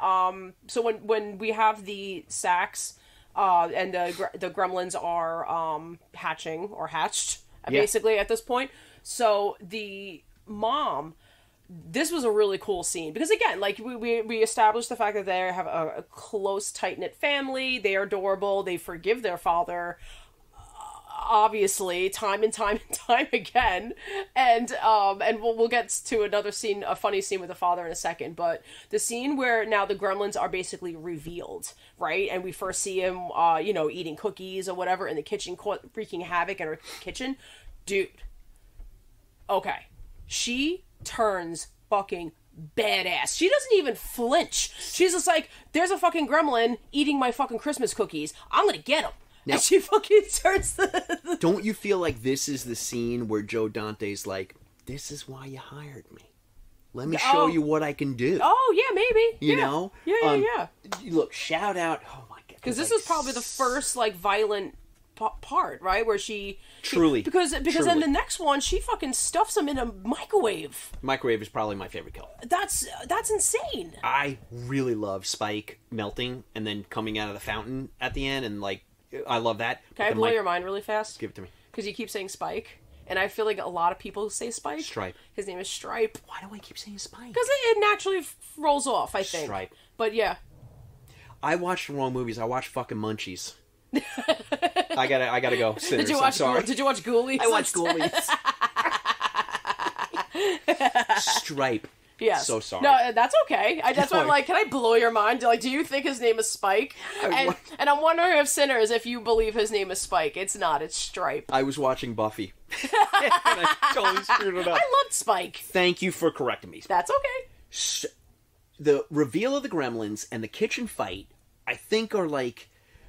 Speaker 3: we have the sacks, and the gremlins are hatching or hatched basically at this point. So the mom, this was a really cool scene because again, like we established the fact that they have a close, tight knit family. They are adorable. They forgive their father. Obviously, time and time again, and we'll get to another scene, a funny scene with the father in a second. But the scene where now the gremlins are basically revealed, right? And we first see him, eating cookies or whatever in the kitchen, wreaking havoc in her kitchen. Dude, okay, she turns fucking badass. She doesn't even flinch. She's just like, there's a fucking gremlin eating my fucking Christmas cookies. I'm gonna get him. Now, and she fucking turns the...
Speaker 1: Don't you feel like this is the scene where Joe Dante's like, this is why you hired me. Let me show you what I can do.
Speaker 3: Oh, yeah, maybe.
Speaker 1: You know?
Speaker 3: Yeah.
Speaker 1: Look, shout out... Oh, my God.
Speaker 3: Because this is probably the first, violent part, right? Where she...
Speaker 1: Truly.
Speaker 3: Because in the next one, she fucking stuffs him in a microwave.
Speaker 1: Microwave is probably my favorite kill.
Speaker 3: That's insane.
Speaker 1: I really love Spike melting and then coming out of the fountain at the end and, I love that.
Speaker 3: Can I blow your mind really fast?
Speaker 1: Give it to me.
Speaker 3: Because you keep saying Spike, and I feel like a lot of people say Spike.
Speaker 1: Stripe.
Speaker 3: His name is Stripe.
Speaker 1: Why do I keep saying Spike?
Speaker 3: Because it naturally rolls off, I think.
Speaker 1: Stripe.
Speaker 3: But yeah.
Speaker 1: I watched the wrong movies. I watched fucking Munchies. I gotta go. Sinners.
Speaker 3: Did you watch?
Speaker 1: I'm sorry.
Speaker 3: Did you watch Ghoulies?
Speaker 1: I watched Ghoulies. Stripe.
Speaker 3: Yes.
Speaker 1: So sorry.
Speaker 3: No, that's okay. That's why I'm like, can I blow your mind? Do you think his name is Spike? And I'm wondering if Sinners, if you believe his name is Spike. It's not. It's Stripe.
Speaker 1: I was watching Buffy. And I totally screwed it up.
Speaker 3: I loved Spike.
Speaker 1: Thank you for correcting me.
Speaker 3: That's okay.
Speaker 1: The reveal of the Gremlins and the kitchen fight, I think, are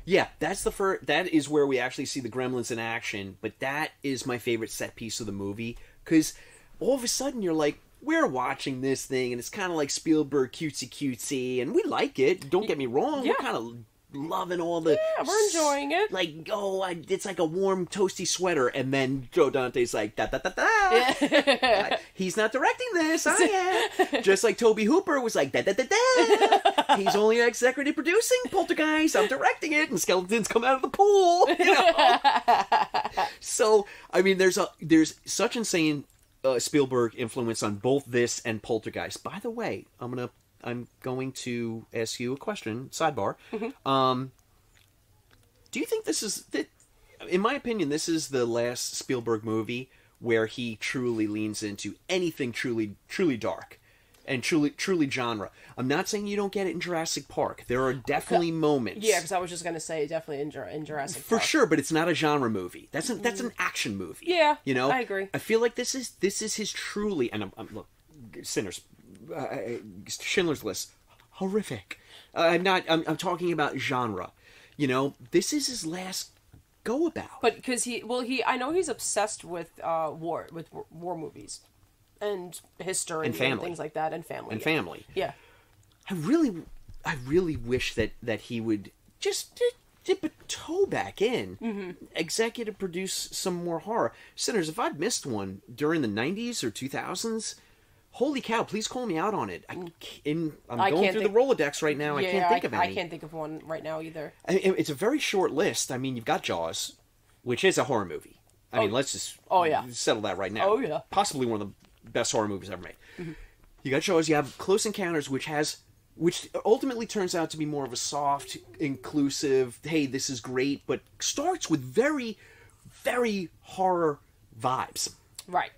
Speaker 1: Yeah, that's the first. That is where we actually see the Gremlins in action. But that is my favorite set piece of the movie because all of a sudden you're like, we're watching this thing, and it's kind of like Spielberg cutesy, and we like it. Don't get me wrong.
Speaker 3: Yeah.
Speaker 1: We're kind of loving all the...
Speaker 3: Yeah, we're enjoying it.
Speaker 1: Like, it's like a warm, toasty sweater, and then Joe Dante's like, da-da-da-da. He's not directing this, I am. Just like Toby Hooper was like, da-da-da-da. He's only executive producing Poltergeist, I'm directing it, and skeletons come out of the pool, you know? So, I mean, there's such insane Spielberg influence on both this and Poltergeist. By the way, I'm going to ask you a question, sidebar. Mm-hmm. Do you think this is... In my opinion, this is the last Spielberg movie where he truly leans into anything truly dark and truly genre. I'm not saying you don't get it in Jurassic Park. There are definitely moments.
Speaker 3: Yeah, because I was just going to say definitely in Jurassic Park.
Speaker 1: For sure, but it's not a genre movie. That's an action movie.
Speaker 3: Yeah,
Speaker 1: you know?
Speaker 3: I agree.
Speaker 1: I feel like this is his truly... And look, Sinners... Schindler's List, horrific. I'm talking about genre. You know, this is his last go about.
Speaker 3: But because I know he's obsessed with war movies and history
Speaker 1: and family
Speaker 3: and things like that, and family
Speaker 1: and family.
Speaker 3: Yeah,
Speaker 1: I really wish that he would just dip a toe back in, executive produce some more horror. Sinners, if I'd missed one during the 90s or 2000s. Holy cow, please call me out on it. I'm going through the Rolodex right now. I can't think of any.
Speaker 3: I can't think of one right now either.
Speaker 1: It's a very short list. I mean, you've got Jaws, which is a horror movie. I mean, let's just settle that right now.
Speaker 3: Oh, yeah.
Speaker 1: Possibly one of the best horror movies ever made. Mm-hmm. You got Jaws, you have Close Encounters, which ultimately turns out to be more of a soft, inclusive, hey, this is great, but starts with very, very horror vibes.
Speaker 3: Right.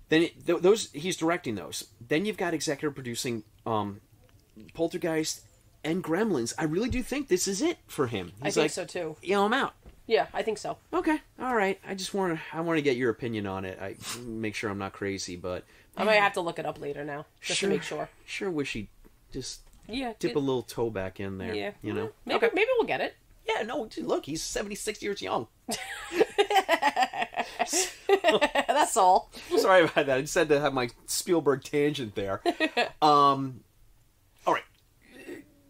Speaker 1: Then he's directing those. Then you've got executive producing Poltergeist and Gremlins. I really do think this is it for him.
Speaker 3: I think so too.
Speaker 1: I'm out.
Speaker 3: Yeah, I think so.
Speaker 1: Okay, all right. I want to get your opinion on it. I make sure I'm not crazy, but
Speaker 3: I might have to look it up later now just to make sure.
Speaker 1: Sure, wish he'd just
Speaker 3: dip
Speaker 1: a little toe back in there.
Speaker 3: Yeah,
Speaker 1: you know.
Speaker 3: Maybe we'll get it.
Speaker 1: Yeah, no, look, he's 76 years young.
Speaker 3: That's all.
Speaker 1: Sorry about that. I just had to have my Spielberg tangent there. All right.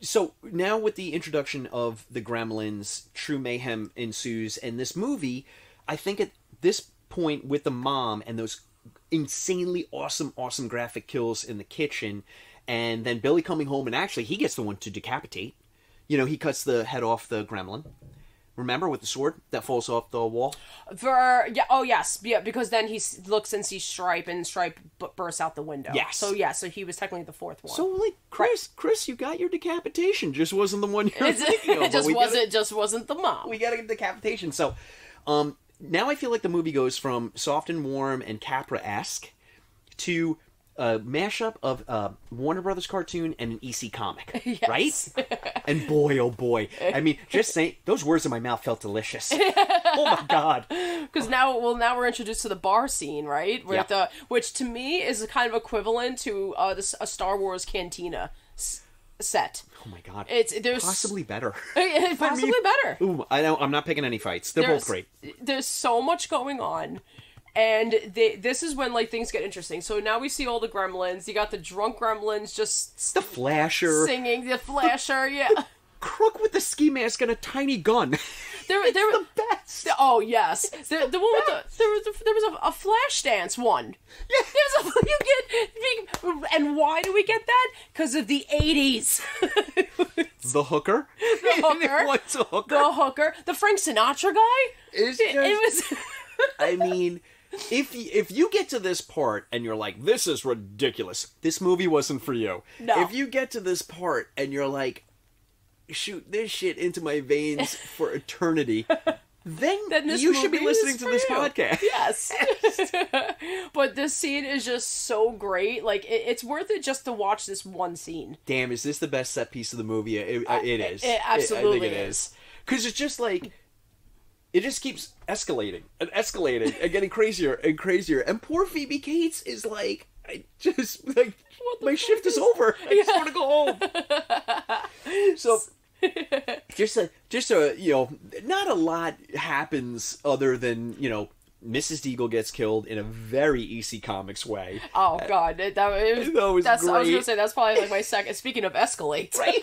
Speaker 1: So now with the introduction of the Gremlins, true mayhem ensues, and this movie, I think at this point with the mom and those insanely awesome graphic kills in the kitchen, and then Billy coming home, and actually he gets the one to decapitate. You know, he cuts the head off the gremlin. Remember, with the sword that falls off the wall?
Speaker 3: Because then he looks and sees Stripe, and Stripe bursts out the window.
Speaker 1: Yes.
Speaker 3: So he was technically the fourth one.
Speaker 1: So, like, Chris, you got your decapitation. Just wasn't the one you're thinking of.
Speaker 3: It just wasn't the mom.
Speaker 1: We got a decapitation. So, now I feel like the movie goes from soft and warm and Capra-esque to a mashup of Warner Brothers cartoon and an EC comic, right? And boy, oh boy, I mean, just saying those words in my mouth felt delicious. Oh my god!
Speaker 3: Because now we're introduced to the bar scene, right? Which to me is kind of equivalent to a Star Wars cantina set.
Speaker 1: Oh my god!
Speaker 3: There's
Speaker 1: possibly better.
Speaker 3: Possibly better.
Speaker 1: Ooh, I know. I'm not picking any fights. They're both great.
Speaker 3: There's so much going on. And this is when, like, things get interesting. So now we see all the gremlins. You got the drunk gremlins just...
Speaker 1: The flasher.
Speaker 3: Singing. The flasher, yeah.
Speaker 1: The crook with the ski mask and a tiny gun.
Speaker 3: They were the
Speaker 1: best.
Speaker 3: Oh, yes. The one with there was a flash dance one.
Speaker 1: Yeah.
Speaker 3: And why do we get that? Because of the 80s.
Speaker 1: The hooker?
Speaker 3: The hooker.
Speaker 1: What's a hooker?
Speaker 3: The hooker. The Frank Sinatra guy?
Speaker 1: It was... I mean... If you get to this part and you're like, this is ridiculous, this movie wasn't for you.
Speaker 3: No.
Speaker 1: If you get to this part and you're like, shoot this shit into my veins for eternity, then you should be listening to this podcast.
Speaker 3: Yes. But this scene is just so great. Like, it's worth it just to watch this one scene.
Speaker 1: Damn, is this the best set piece of the movie? It is.
Speaker 3: It absolutely
Speaker 1: I think it is. Because it's just like... It just keeps escalating and getting crazier and crazier. And poor Phoebe Cates is like, my shift is over. I just want to go home. So just a you know, not a lot happens other than, you know, Mrs. Deagle gets killed in a very EC Comics way.
Speaker 3: Oh God, that was
Speaker 1: That was
Speaker 3: that's,
Speaker 1: great.
Speaker 3: I was gonna say that's probably like my second. Speaking of escalate,
Speaker 1: Right?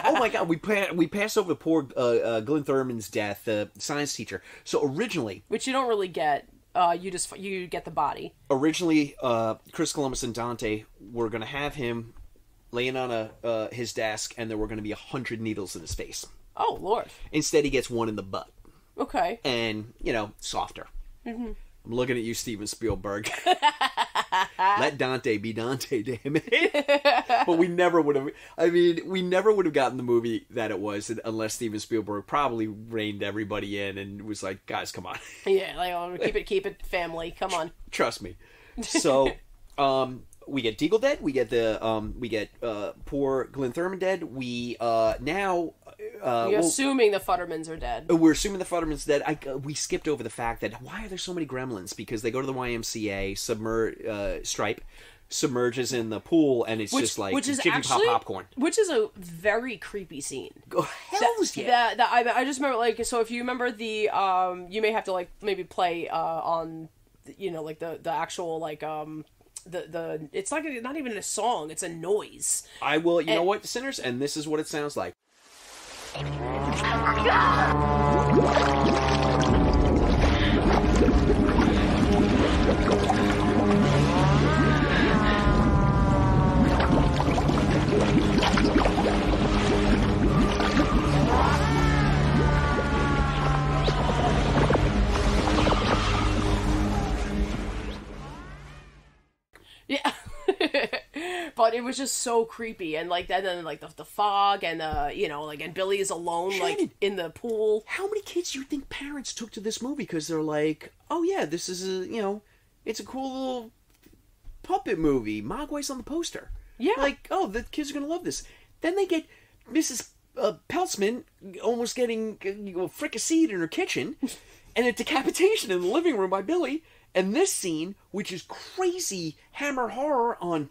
Speaker 1: Oh my God, we passed over the poor Glenn Thurman's death, the science teacher. So originally,
Speaker 3: which you don't really get. You get the body.
Speaker 1: Originally, Chris Columbus and Dante were going to have him laying on his desk, and there were going to be 100 needles in his face.
Speaker 3: Oh Lord!
Speaker 1: Instead, he gets one in the butt.
Speaker 3: Okay.
Speaker 1: And, you know, softer.
Speaker 3: Mm-hmm.
Speaker 1: I'm looking at you, Steven Spielberg. Let Dante be Dante, damn it. But we never would have... I mean, we never would have gotten the movie that it was unless Steven Spielberg probably reined everybody in and was like, guys, come on.
Speaker 3: Yeah, like, oh, keep it family. Come on.
Speaker 1: Trust me. So, we get Deagle dead. We get poor Glenn Thurman dead. We now...
Speaker 3: You're assuming the Futtermans are dead.
Speaker 1: We're assuming the Futtermans dead. We skipped over the fact that why are there so many gremlins? Because they go to the YMCA, Stripe submerges in the pool, and it's just like Jiffy Pop popcorn.
Speaker 3: Which is a very creepy scene.
Speaker 1: Oh, hells yeah!
Speaker 3: I just remember, like, so if you remember the, you may have to, like, maybe play on, you know, like, the actual, like, the it's like not even a song, it's a noise.
Speaker 1: I will, you know what, Sinners? And this is what it sounds like.
Speaker 3: Yeah. But it was just so creepy, and like that, and like the fog, and you know, like, and Billy is alone,
Speaker 1: Shannon,
Speaker 3: like in the pool.
Speaker 1: How many kids do you think parents took to this movie because they're like, oh yeah, this is a, you know, it's a cool little puppet movie. Mogwai's on the poster.
Speaker 3: Yeah,
Speaker 1: like, oh, the kids are gonna love this. Then they get Mrs. Peltzman almost getting fricasseed in her kitchen, and a decapitation in the living room by Billy. And this scene, which is crazy hammer horror on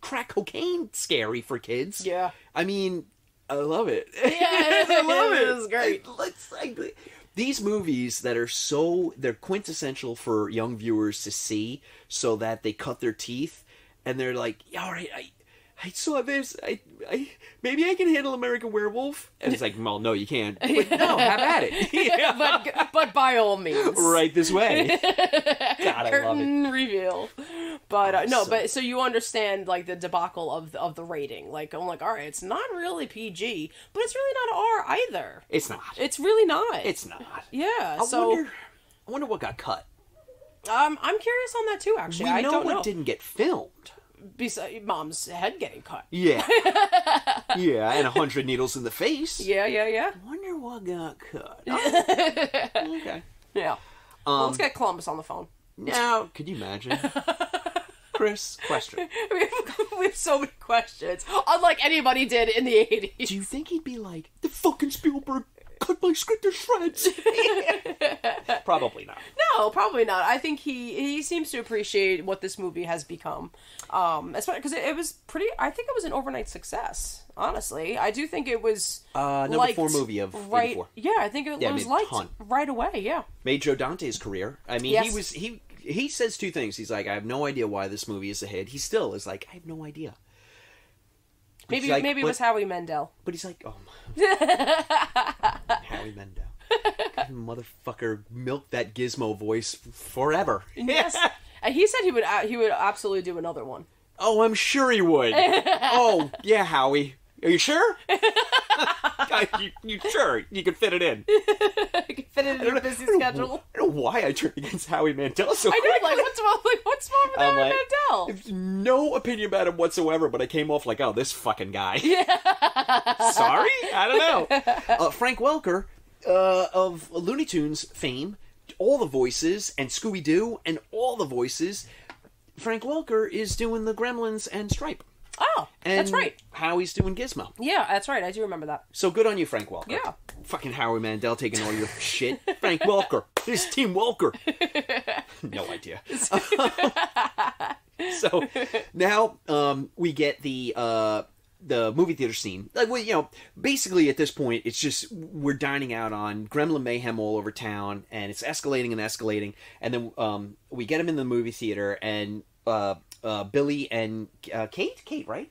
Speaker 1: crack cocaine scary for kids.
Speaker 3: Yeah.
Speaker 1: I mean, I love it.
Speaker 3: Yeah, I love it. It was great.
Speaker 1: It's like, these movies that are they're quintessential for young viewers to see so that they cut their teeth and they're like, all right, I saw this. Maybe I can handle American Werewolf. And it's like, well, no, you can't. But no, have at it. Yeah.
Speaker 3: but by all means,
Speaker 1: right this way. God, I love it.
Speaker 3: Reveal. But so you understand, like, the debacle of the rating. Like, I'm like, all right, it's not really PG, but it's really not R either.
Speaker 1: It's not.
Speaker 3: It's really not.
Speaker 1: It's not.
Speaker 3: Yeah.
Speaker 1: I wonder what got cut.
Speaker 3: I'm curious on that too. Actually,
Speaker 1: I don't know what didn't get filmed.
Speaker 3: Besides Mom's head getting cut.
Speaker 1: Yeah. Yeah, and 100 needles in the face.
Speaker 3: Yeah.
Speaker 1: I wonder what got cut. Oh. Okay.
Speaker 3: Yeah. Well, let's get Columbus on the phone.
Speaker 1: Now, could you imagine? Chris, question.
Speaker 3: We have so many questions. Unlike anybody did in the 80s.
Speaker 1: Do you think he'd be like, the fucking Spielberg cut my script to shreds? Probably not.
Speaker 3: No, probably not. I think he seems to appreciate what this movie has become. Especially because it was pretty. I think it was an overnight success. Honestly, I do think it was
Speaker 1: number 4 movie of 84.
Speaker 3: Yeah, I think it was liked right away. Yeah,
Speaker 1: made Joe Dante's career. I mean,
Speaker 3: yes.
Speaker 1: he says 2 things. He's like, I have no idea why this movie is a hit. He still is like, I have no idea.
Speaker 3: Maybe it was Howie Mandel.
Speaker 1: But he's like, oh my. Howie Mandel. God, motherfucker milked that Gizmo voice forever.
Speaker 3: Yes. And he said he would absolutely do another one.
Speaker 1: Oh, I'm sure he would. Oh, yeah, Howie. Are you sure? you sure? You can fit it in.
Speaker 3: You can fit it in your busy schedule.
Speaker 1: I don't know why I turned against Howie Mandel so quickly.
Speaker 3: I know, what's wrong with Howie Mandel?
Speaker 1: No opinion about him whatsoever, but I came off like, oh, this fucking guy. Yeah. Sorry? I don't know. Frank Welker, of Looney Tunes fame, all the voices, and Scooby-Doo, and all the voices, Frank Welker is doing the Gremlins and Stripe.
Speaker 3: Oh,
Speaker 1: and
Speaker 3: that's right.
Speaker 1: Howie's doing Gizmo.
Speaker 3: Yeah, that's right. I do remember that.
Speaker 1: So good on you, Frank Welker.
Speaker 3: Yeah.
Speaker 1: Fucking Howie Mandel taking all your shit. Frank Welker. This is Team Welker. No idea. So now we get the the movie theater scene. Like, well, you know, basically at this point, it's just we're dining out on Gremlin mayhem all over town, and it's escalating and escalating. And then we get him in the movie theater, and Billy and Kate, right?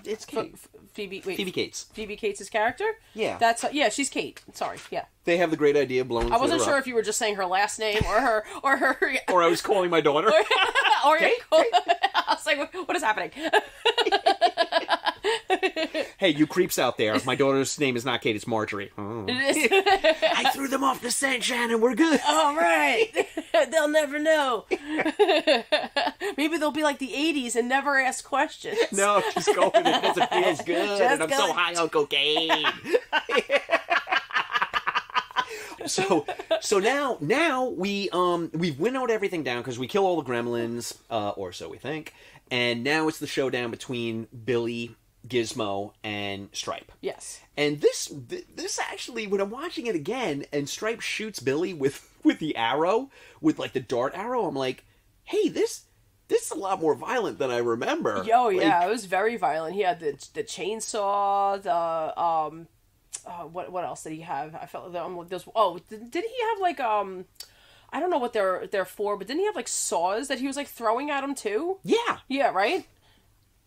Speaker 1: It's Kate.
Speaker 3: Phoebe
Speaker 1: Cates.
Speaker 3: Phoebe Cates' character?
Speaker 1: Yeah.
Speaker 3: Yeah, she's Kate. Sorry, yeah.
Speaker 1: They have the great idea of blowing.
Speaker 3: I wasn't sure if you were just saying her last name or her
Speaker 1: or I was calling my daughter.
Speaker 3: or
Speaker 1: Kate?
Speaker 3: I was like, what is happening?
Speaker 1: Hey, you creeps out there. My daughter's name is not Kate, it's Marjorie. Oh. I threw them off the scent, Shannon. We're good.
Speaker 3: All right. They'll never know. Maybe they'll be like the 80s and never ask questions.
Speaker 1: No, just go with it because it feels good. And I'm so high on cocaine. So now we've winnowed everything down because we kill all the gremlins, or so we think, and now it's the showdown between Billy, Gizmo, and Stripe.
Speaker 3: Yes.
Speaker 1: And this actually, when I'm watching it again, and Stripe shoots Billy with the arrow, with like the dart arrow, I'm like, hey, this is a lot more violent than I remember.
Speaker 3: Oh yeah, it was very violent. He had the chainsaw, the what else did he have? I felt didn't he have like I don't know what they're for, but didn't he have like saws that he was like throwing at him too? Yeah, right.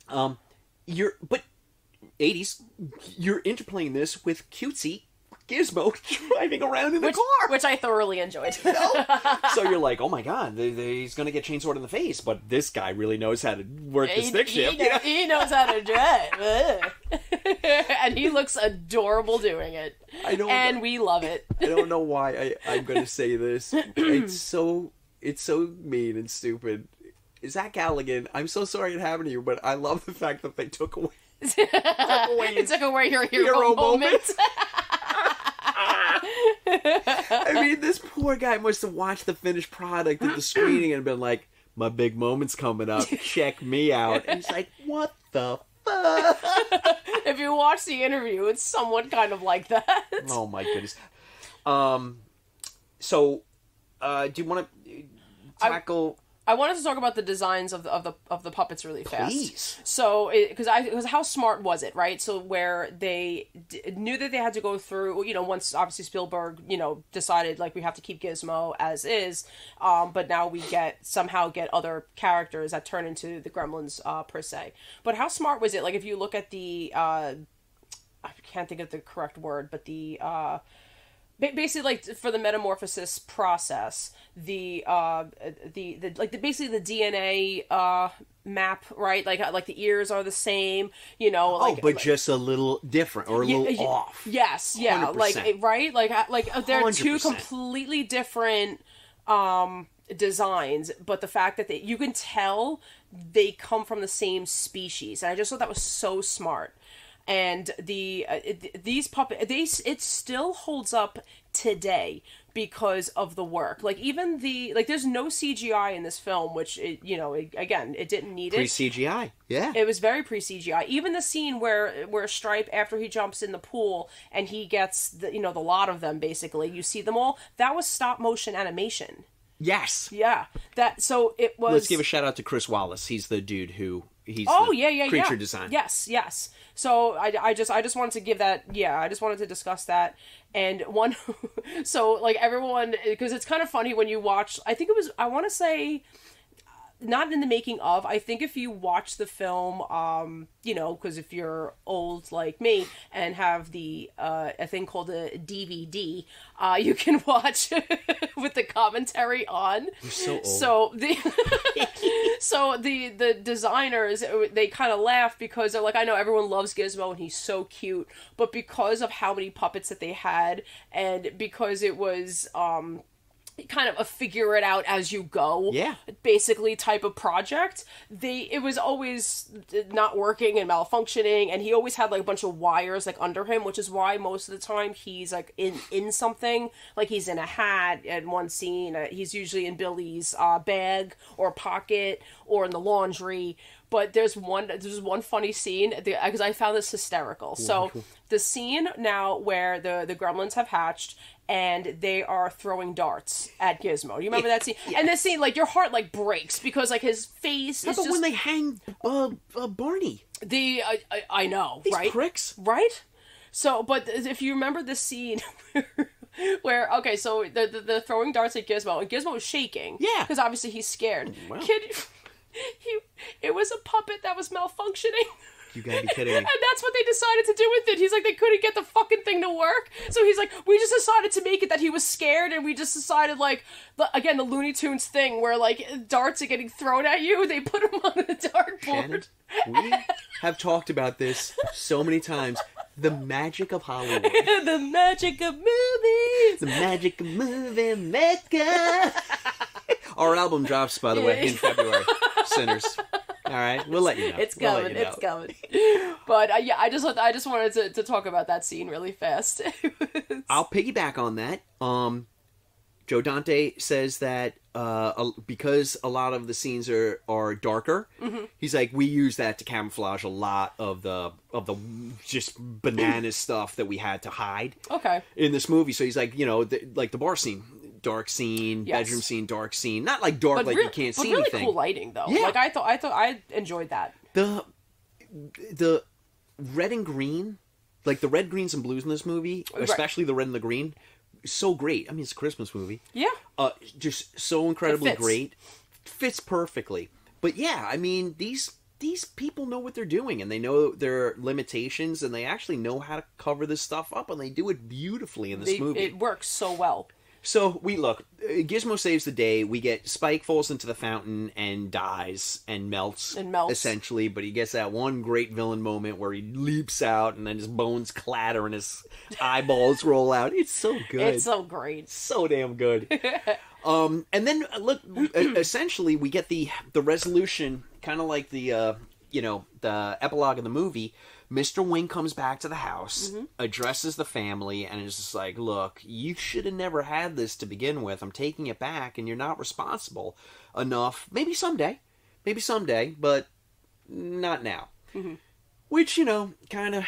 Speaker 1: But 80s, you're interplaying this with cutesy Gizmo driving around in the car,
Speaker 3: which I thoroughly enjoyed.
Speaker 1: You know? So you're like, oh my god, he's gonna get chainsawed in the face, but this guy really knows how to work the stick shift.
Speaker 3: He knows how to drive, and he looks adorable doing it. We love it.
Speaker 1: I don't know why I'm gonna say this. It's so mean and stupid. Zach Galligan, I'm so sorry it happened to you, but I love the fact that they took away.
Speaker 3: It took away your hero moment.
Speaker 1: I mean, this poor guy must have watched the finished product at the screening and been like, my big moment's coming up. Check me out. And he's like, what the fuck?
Speaker 3: If you watch the interview, it's somewhat kind of like that.
Speaker 1: Oh, my goodness. So, do you want to tackle...
Speaker 3: I wanted to talk about the designs of the puppets really fast.
Speaker 1: Please.
Speaker 3: So, because how smart was it, right? So where they knew that they had to go through, you know, once obviously Spielberg, you know, decided like we have to keep Gizmo as is, but now we somehow get other characters that turn into the Gremlins per se. But how smart was it? Like if you look at the, I can't think of the correct word, but the. Basically, like for the metamorphosis process, basically the DNA map, right? Like the ears are the same, you know.
Speaker 1: But just a little different or a little off.
Speaker 3: Yes, yeah,
Speaker 1: 100%.
Speaker 3: like right, like they're
Speaker 1: 100%.
Speaker 3: two completely different designs, but the fact that you can tell they come from the same species, and I just thought that was so smart. And these puppets, it still holds up today because of the work. Like even there's no CGI in this film, which it didn't need it.
Speaker 1: Pre-CGI, yeah.
Speaker 3: It was very pre-CGI. Even the scene where Stripe, after he jumps in the pool and he gets the lot of them, basically, you see them all. That was stop motion animation.
Speaker 1: Yes.
Speaker 3: Yeah. So it was.
Speaker 1: Let's give a shout out to Chris Wallace. He's the dude who. He's the creature design.
Speaker 3: Yes. So I just wanted to give that. Yeah, I just wanted to discuss that. And one, so like everyone, because it's kind of funny when you watch. I think it was. I want to say. Not in the making of. I think if you watch the film, because if you're old like me and have a thing called a DVD, you can watch with the commentary on.
Speaker 1: You're so old.
Speaker 3: So the designers, they kind of laugh because they're like, I know everyone loves Gizmo and he's so cute, but because of how many puppets that they had, and because it was kind of a figure it out as you go, basically type of project, it was always not working and malfunctioning, and he always had like a bunch of wires like under him, which is why most of the time he's like in something, like he's in a hat in one scene, he's usually in Billy's bag or pocket or in the laundry. But there's one funny scene because I found this hysterical. So the scene now where the Gremlins have hatched and they are throwing darts at Gizmo. You remember that scene?
Speaker 1: Yeah.
Speaker 3: And this scene, like, your heart like breaks because like his face is
Speaker 1: but
Speaker 3: just
Speaker 1: when they hang Barney,
Speaker 3: I know,
Speaker 1: these
Speaker 3: right?
Speaker 1: pricks,
Speaker 3: right? So, but if you remember the scene where, okay, so the throwing darts at Gizmo, and Gizmo is shaking.
Speaker 1: Yeah.
Speaker 3: Because obviously he's scared.
Speaker 1: Wow.
Speaker 3: It was a puppet that was malfunctioning.
Speaker 1: You gotta be kidding me.
Speaker 3: And that's what they decided to do with it. He's like, they couldn't get the fucking thing to work. So he's like, we just decided to make it that he was scared, and we just decided, like, again, the Looney Tunes thing where, like, darts are getting thrown at you. They put him on the dartboard.
Speaker 1: Shannon, we have talked about this so many times. The magic of Hollywood.
Speaker 3: The magic of movies.
Speaker 1: The magic of movie maker. Our album drops, by the way, in February. Sinners. All right, we'll let you know.
Speaker 3: It's coming. It's coming. But yeah, I just wanted to talk about that scene really fast.
Speaker 1: I'll piggyback on that. Joe Dante says that because a lot of the scenes are darker, he's like, we use that to camouflage a lot of the just bananas stuff that we had to hide.
Speaker 3: Okay.
Speaker 1: In this movie, so he's like, like the bar scene. Dark scene,
Speaker 3: yes.
Speaker 1: Bedroom scene, dark scene. Not like dark, like you can't see
Speaker 3: really
Speaker 1: anything.
Speaker 3: Cool lighting though.
Speaker 1: Yeah.
Speaker 3: Like I thought I enjoyed that.
Speaker 1: The red and green, like the red, greens, and blues in this movie, especially the red and the green, so great. I mean, it's a Christmas movie.
Speaker 3: Yeah.
Speaker 1: Just so incredibly great. Fits perfectly. But yeah, I mean, these people know what they're doing, and they know their limitations, and they actually know how to cover this stuff up, and they do it beautifully in this movie.
Speaker 3: It works so well.
Speaker 1: So we look. Gizmo saves the day. We get Spike falls into the fountain and dies and melts. Essentially, but he gets that one great villain moment where he leaps out and then his bones clatter and his eyeballs roll out. It's so good.
Speaker 3: It's so great.
Speaker 1: So damn good. And then look. Essentially, we get the resolution, kind of like the the epilogue of the movie. Mr. Wing comes back to the house, addresses the family, and is just like, look, you should have never had this to begin with. I'm taking it back, and you're not responsible enough. Maybe someday, but not now. Mm-hmm. Which, kind of,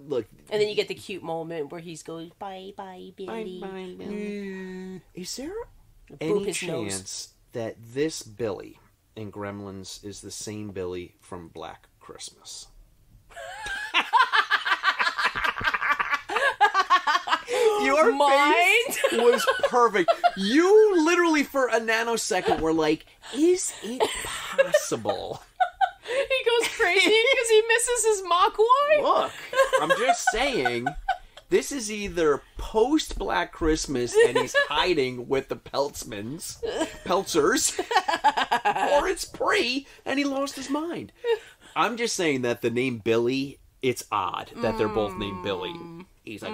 Speaker 1: look.
Speaker 3: And then you get the cute moment where he's going, bye, Billy.
Speaker 1: Bye, Billy. Is there any chance that this Billy in Gremlins is the same Billy from Black Christmas? Your face was perfect. You literally, for a nanosecond, were like, is it possible?
Speaker 3: He goes crazy because he misses his Mogwai?
Speaker 1: Look, I'm just saying, this is either post-Black Christmas and he's hiding with the Peltzers, or it's pre and he lost his mind. I'm just saying that the name Billy, it's odd that they're both named Billy. He's like,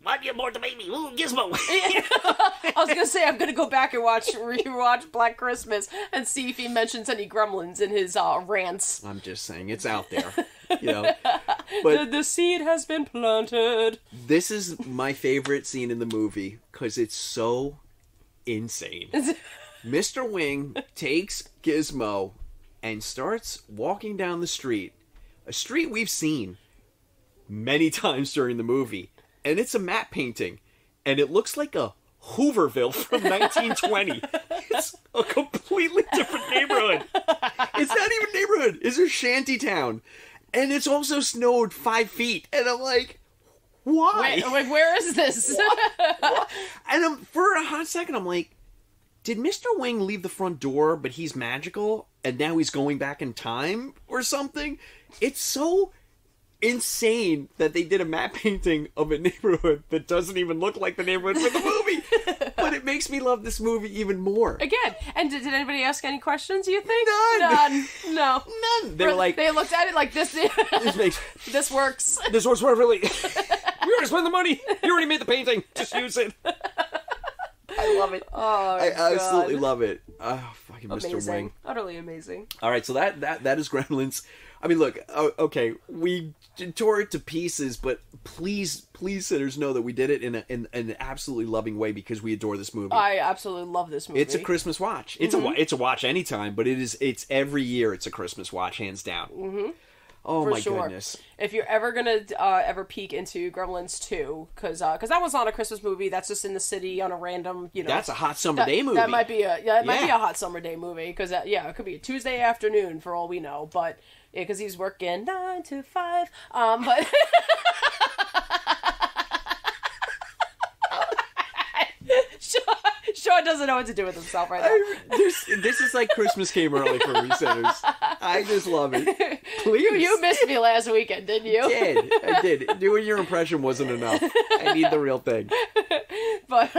Speaker 1: why do you abort the baby? Ooh, Gizmo.
Speaker 3: I was gonna say I'm gonna go back and rewatch Black Christmas and see if he mentions any Gremlins in his rants.
Speaker 1: I'm just saying it's out there, But
Speaker 3: the seed has been planted.
Speaker 1: This is my favorite scene in the movie because it's so insane. Mr. Wing takes Gizmo and starts walking down the street, a street we've seen many times during the movie. And it's a matte painting, and it looks like a Hooverville from 1920. It's a completely different neighborhood. It's not even a neighborhood. It's a shanty town. And it's also snowed 5 feet. And I'm like, why?
Speaker 3: Wait, where is this?
Speaker 1: What? And for a hot second, I'm like, did Mr. Wing leave the front door, but he's magical, and now he's going back in time or something? It's so insane that they did a matte painting of a neighborhood that doesn't even look like the neighborhood for the movie. But it makes me love this movie even more.
Speaker 3: Again, and did anybody ask any questions, you think?
Speaker 1: None.
Speaker 3: No.
Speaker 1: None. They were like...
Speaker 3: They looked at it like, this works.
Speaker 1: This works perfectly. We already spent the money. You already made the painting. Just use it.
Speaker 3: I love it. Oh,
Speaker 1: I absolutely love it. Oh, fucking
Speaker 3: amazing.
Speaker 1: Mr. Wing.
Speaker 3: Utterly amazing.
Speaker 1: All right, so that is Gremlins. I mean, look, okay, we tore it to pieces, but please, sinners, know that we did it in an absolutely loving way because we adore this movie.
Speaker 3: I absolutely love this movie.
Speaker 1: It's a Christmas watch. It's a watch anytime, but it's every year. It's a Christmas watch, hands down. Mm-hmm. Oh, my goodness.
Speaker 3: If you're ever gonna ever peek into Gremlins 2, because that was not a Christmas movie, that's just in the city on a random,
Speaker 1: That's a hot summer day movie.
Speaker 3: That might be might be a hot summer day movie, because it could be a Tuesday afternoon for all we know, but because he's working 9 to 5, but Sean doesn't know what to do with himself right now.
Speaker 1: This is like Christmas came early for me, sinners. I just love it. Please.
Speaker 3: You missed me last weekend, didn't you?
Speaker 1: I did. Doing your impression wasn't enough. I need the real thing.
Speaker 3: But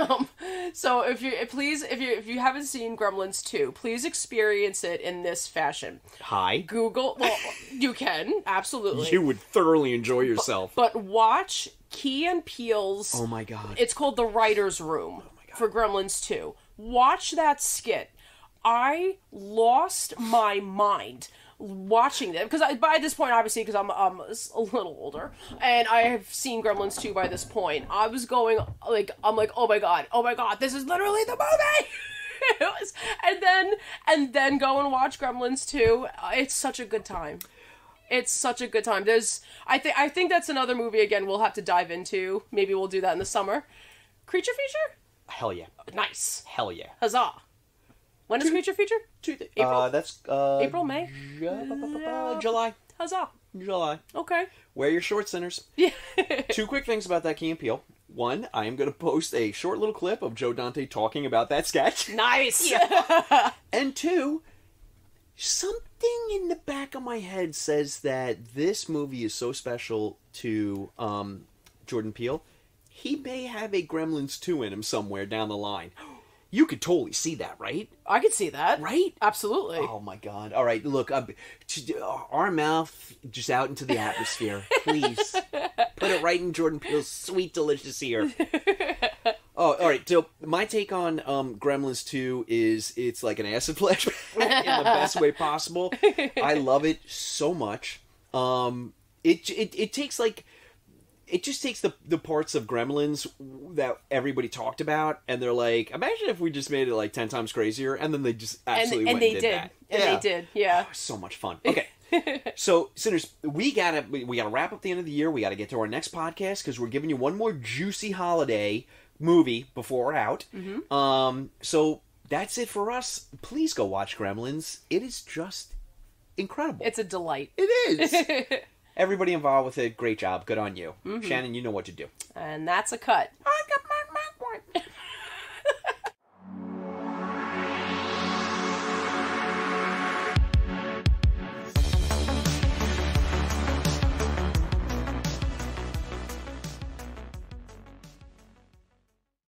Speaker 3: so if you haven't seen Gremlins 2, please experience it in this fashion.
Speaker 1: Hi.
Speaker 3: Google. Well, you can absolutely.
Speaker 1: You would thoroughly enjoy yourself.
Speaker 3: But watch Key and Peele's.
Speaker 1: Oh my god.
Speaker 3: It's called The Writer's Room for Gremlins 2. Watch that skit. I lost my mind watching them because by this point, obviously, because I'm a little older and I have seen Gremlins 2 by this point, I was going I'm like, oh my god, this is literally the movie. It was, and then go and watch Gremlins 2. It's such a good time. It's such a good time. I think that's another movie again we'll have to dive into. Maybe we'll do that in the summer. Creature feature?
Speaker 1: Hell yeah.
Speaker 3: Nice.
Speaker 1: Hell yeah.
Speaker 3: Huzzah. When is Creature feature?
Speaker 1: April? That's
Speaker 3: April, May?
Speaker 1: July.
Speaker 3: Huzzah.
Speaker 1: July.
Speaker 3: Okay.
Speaker 1: Wear your shorts, sinners.
Speaker 3: Yeah.
Speaker 1: 2 quick things about that Key and Peele. One, I am going to post a short little clip of Joe Dante talking about that sketch.
Speaker 3: Nice.
Speaker 1: Yeah. And 2, something in the back of my head says that this movie is so special to Jordan Peele, he may have a Gremlins 2 in him somewhere down the line. You could totally see that, right?
Speaker 3: I could see that.
Speaker 1: Right?
Speaker 3: Absolutely.
Speaker 1: Oh, my God. All right, look, our mouth just out into the atmosphere. Please. Put it right in Jordan Peele's sweet, delicious ear. Oh, all right. So my take on Gremlins 2 is it's like an acid flash in the best way possible. I love it so much. It takes like... It just takes the parts of Gremlins that everybody talked about, and they're like, imagine if we just made it like 10 times crazier, and then they just absolutely went and did that.
Speaker 3: And they did, yeah.
Speaker 1: Oh, so much fun. Okay. So, sinners, we gotta wrap up the end of the year. We gotta get to our next podcast, because we're giving you one more juicy holiday movie before we're out. Mm-hmm. So, that's it for us. Please go watch Gremlins. It is just incredible.
Speaker 3: It's a delight.
Speaker 1: It is. Everybody involved with it, great job. Good on you. Mm-hmm. Shannon, you know what to do.
Speaker 3: And that's a cut.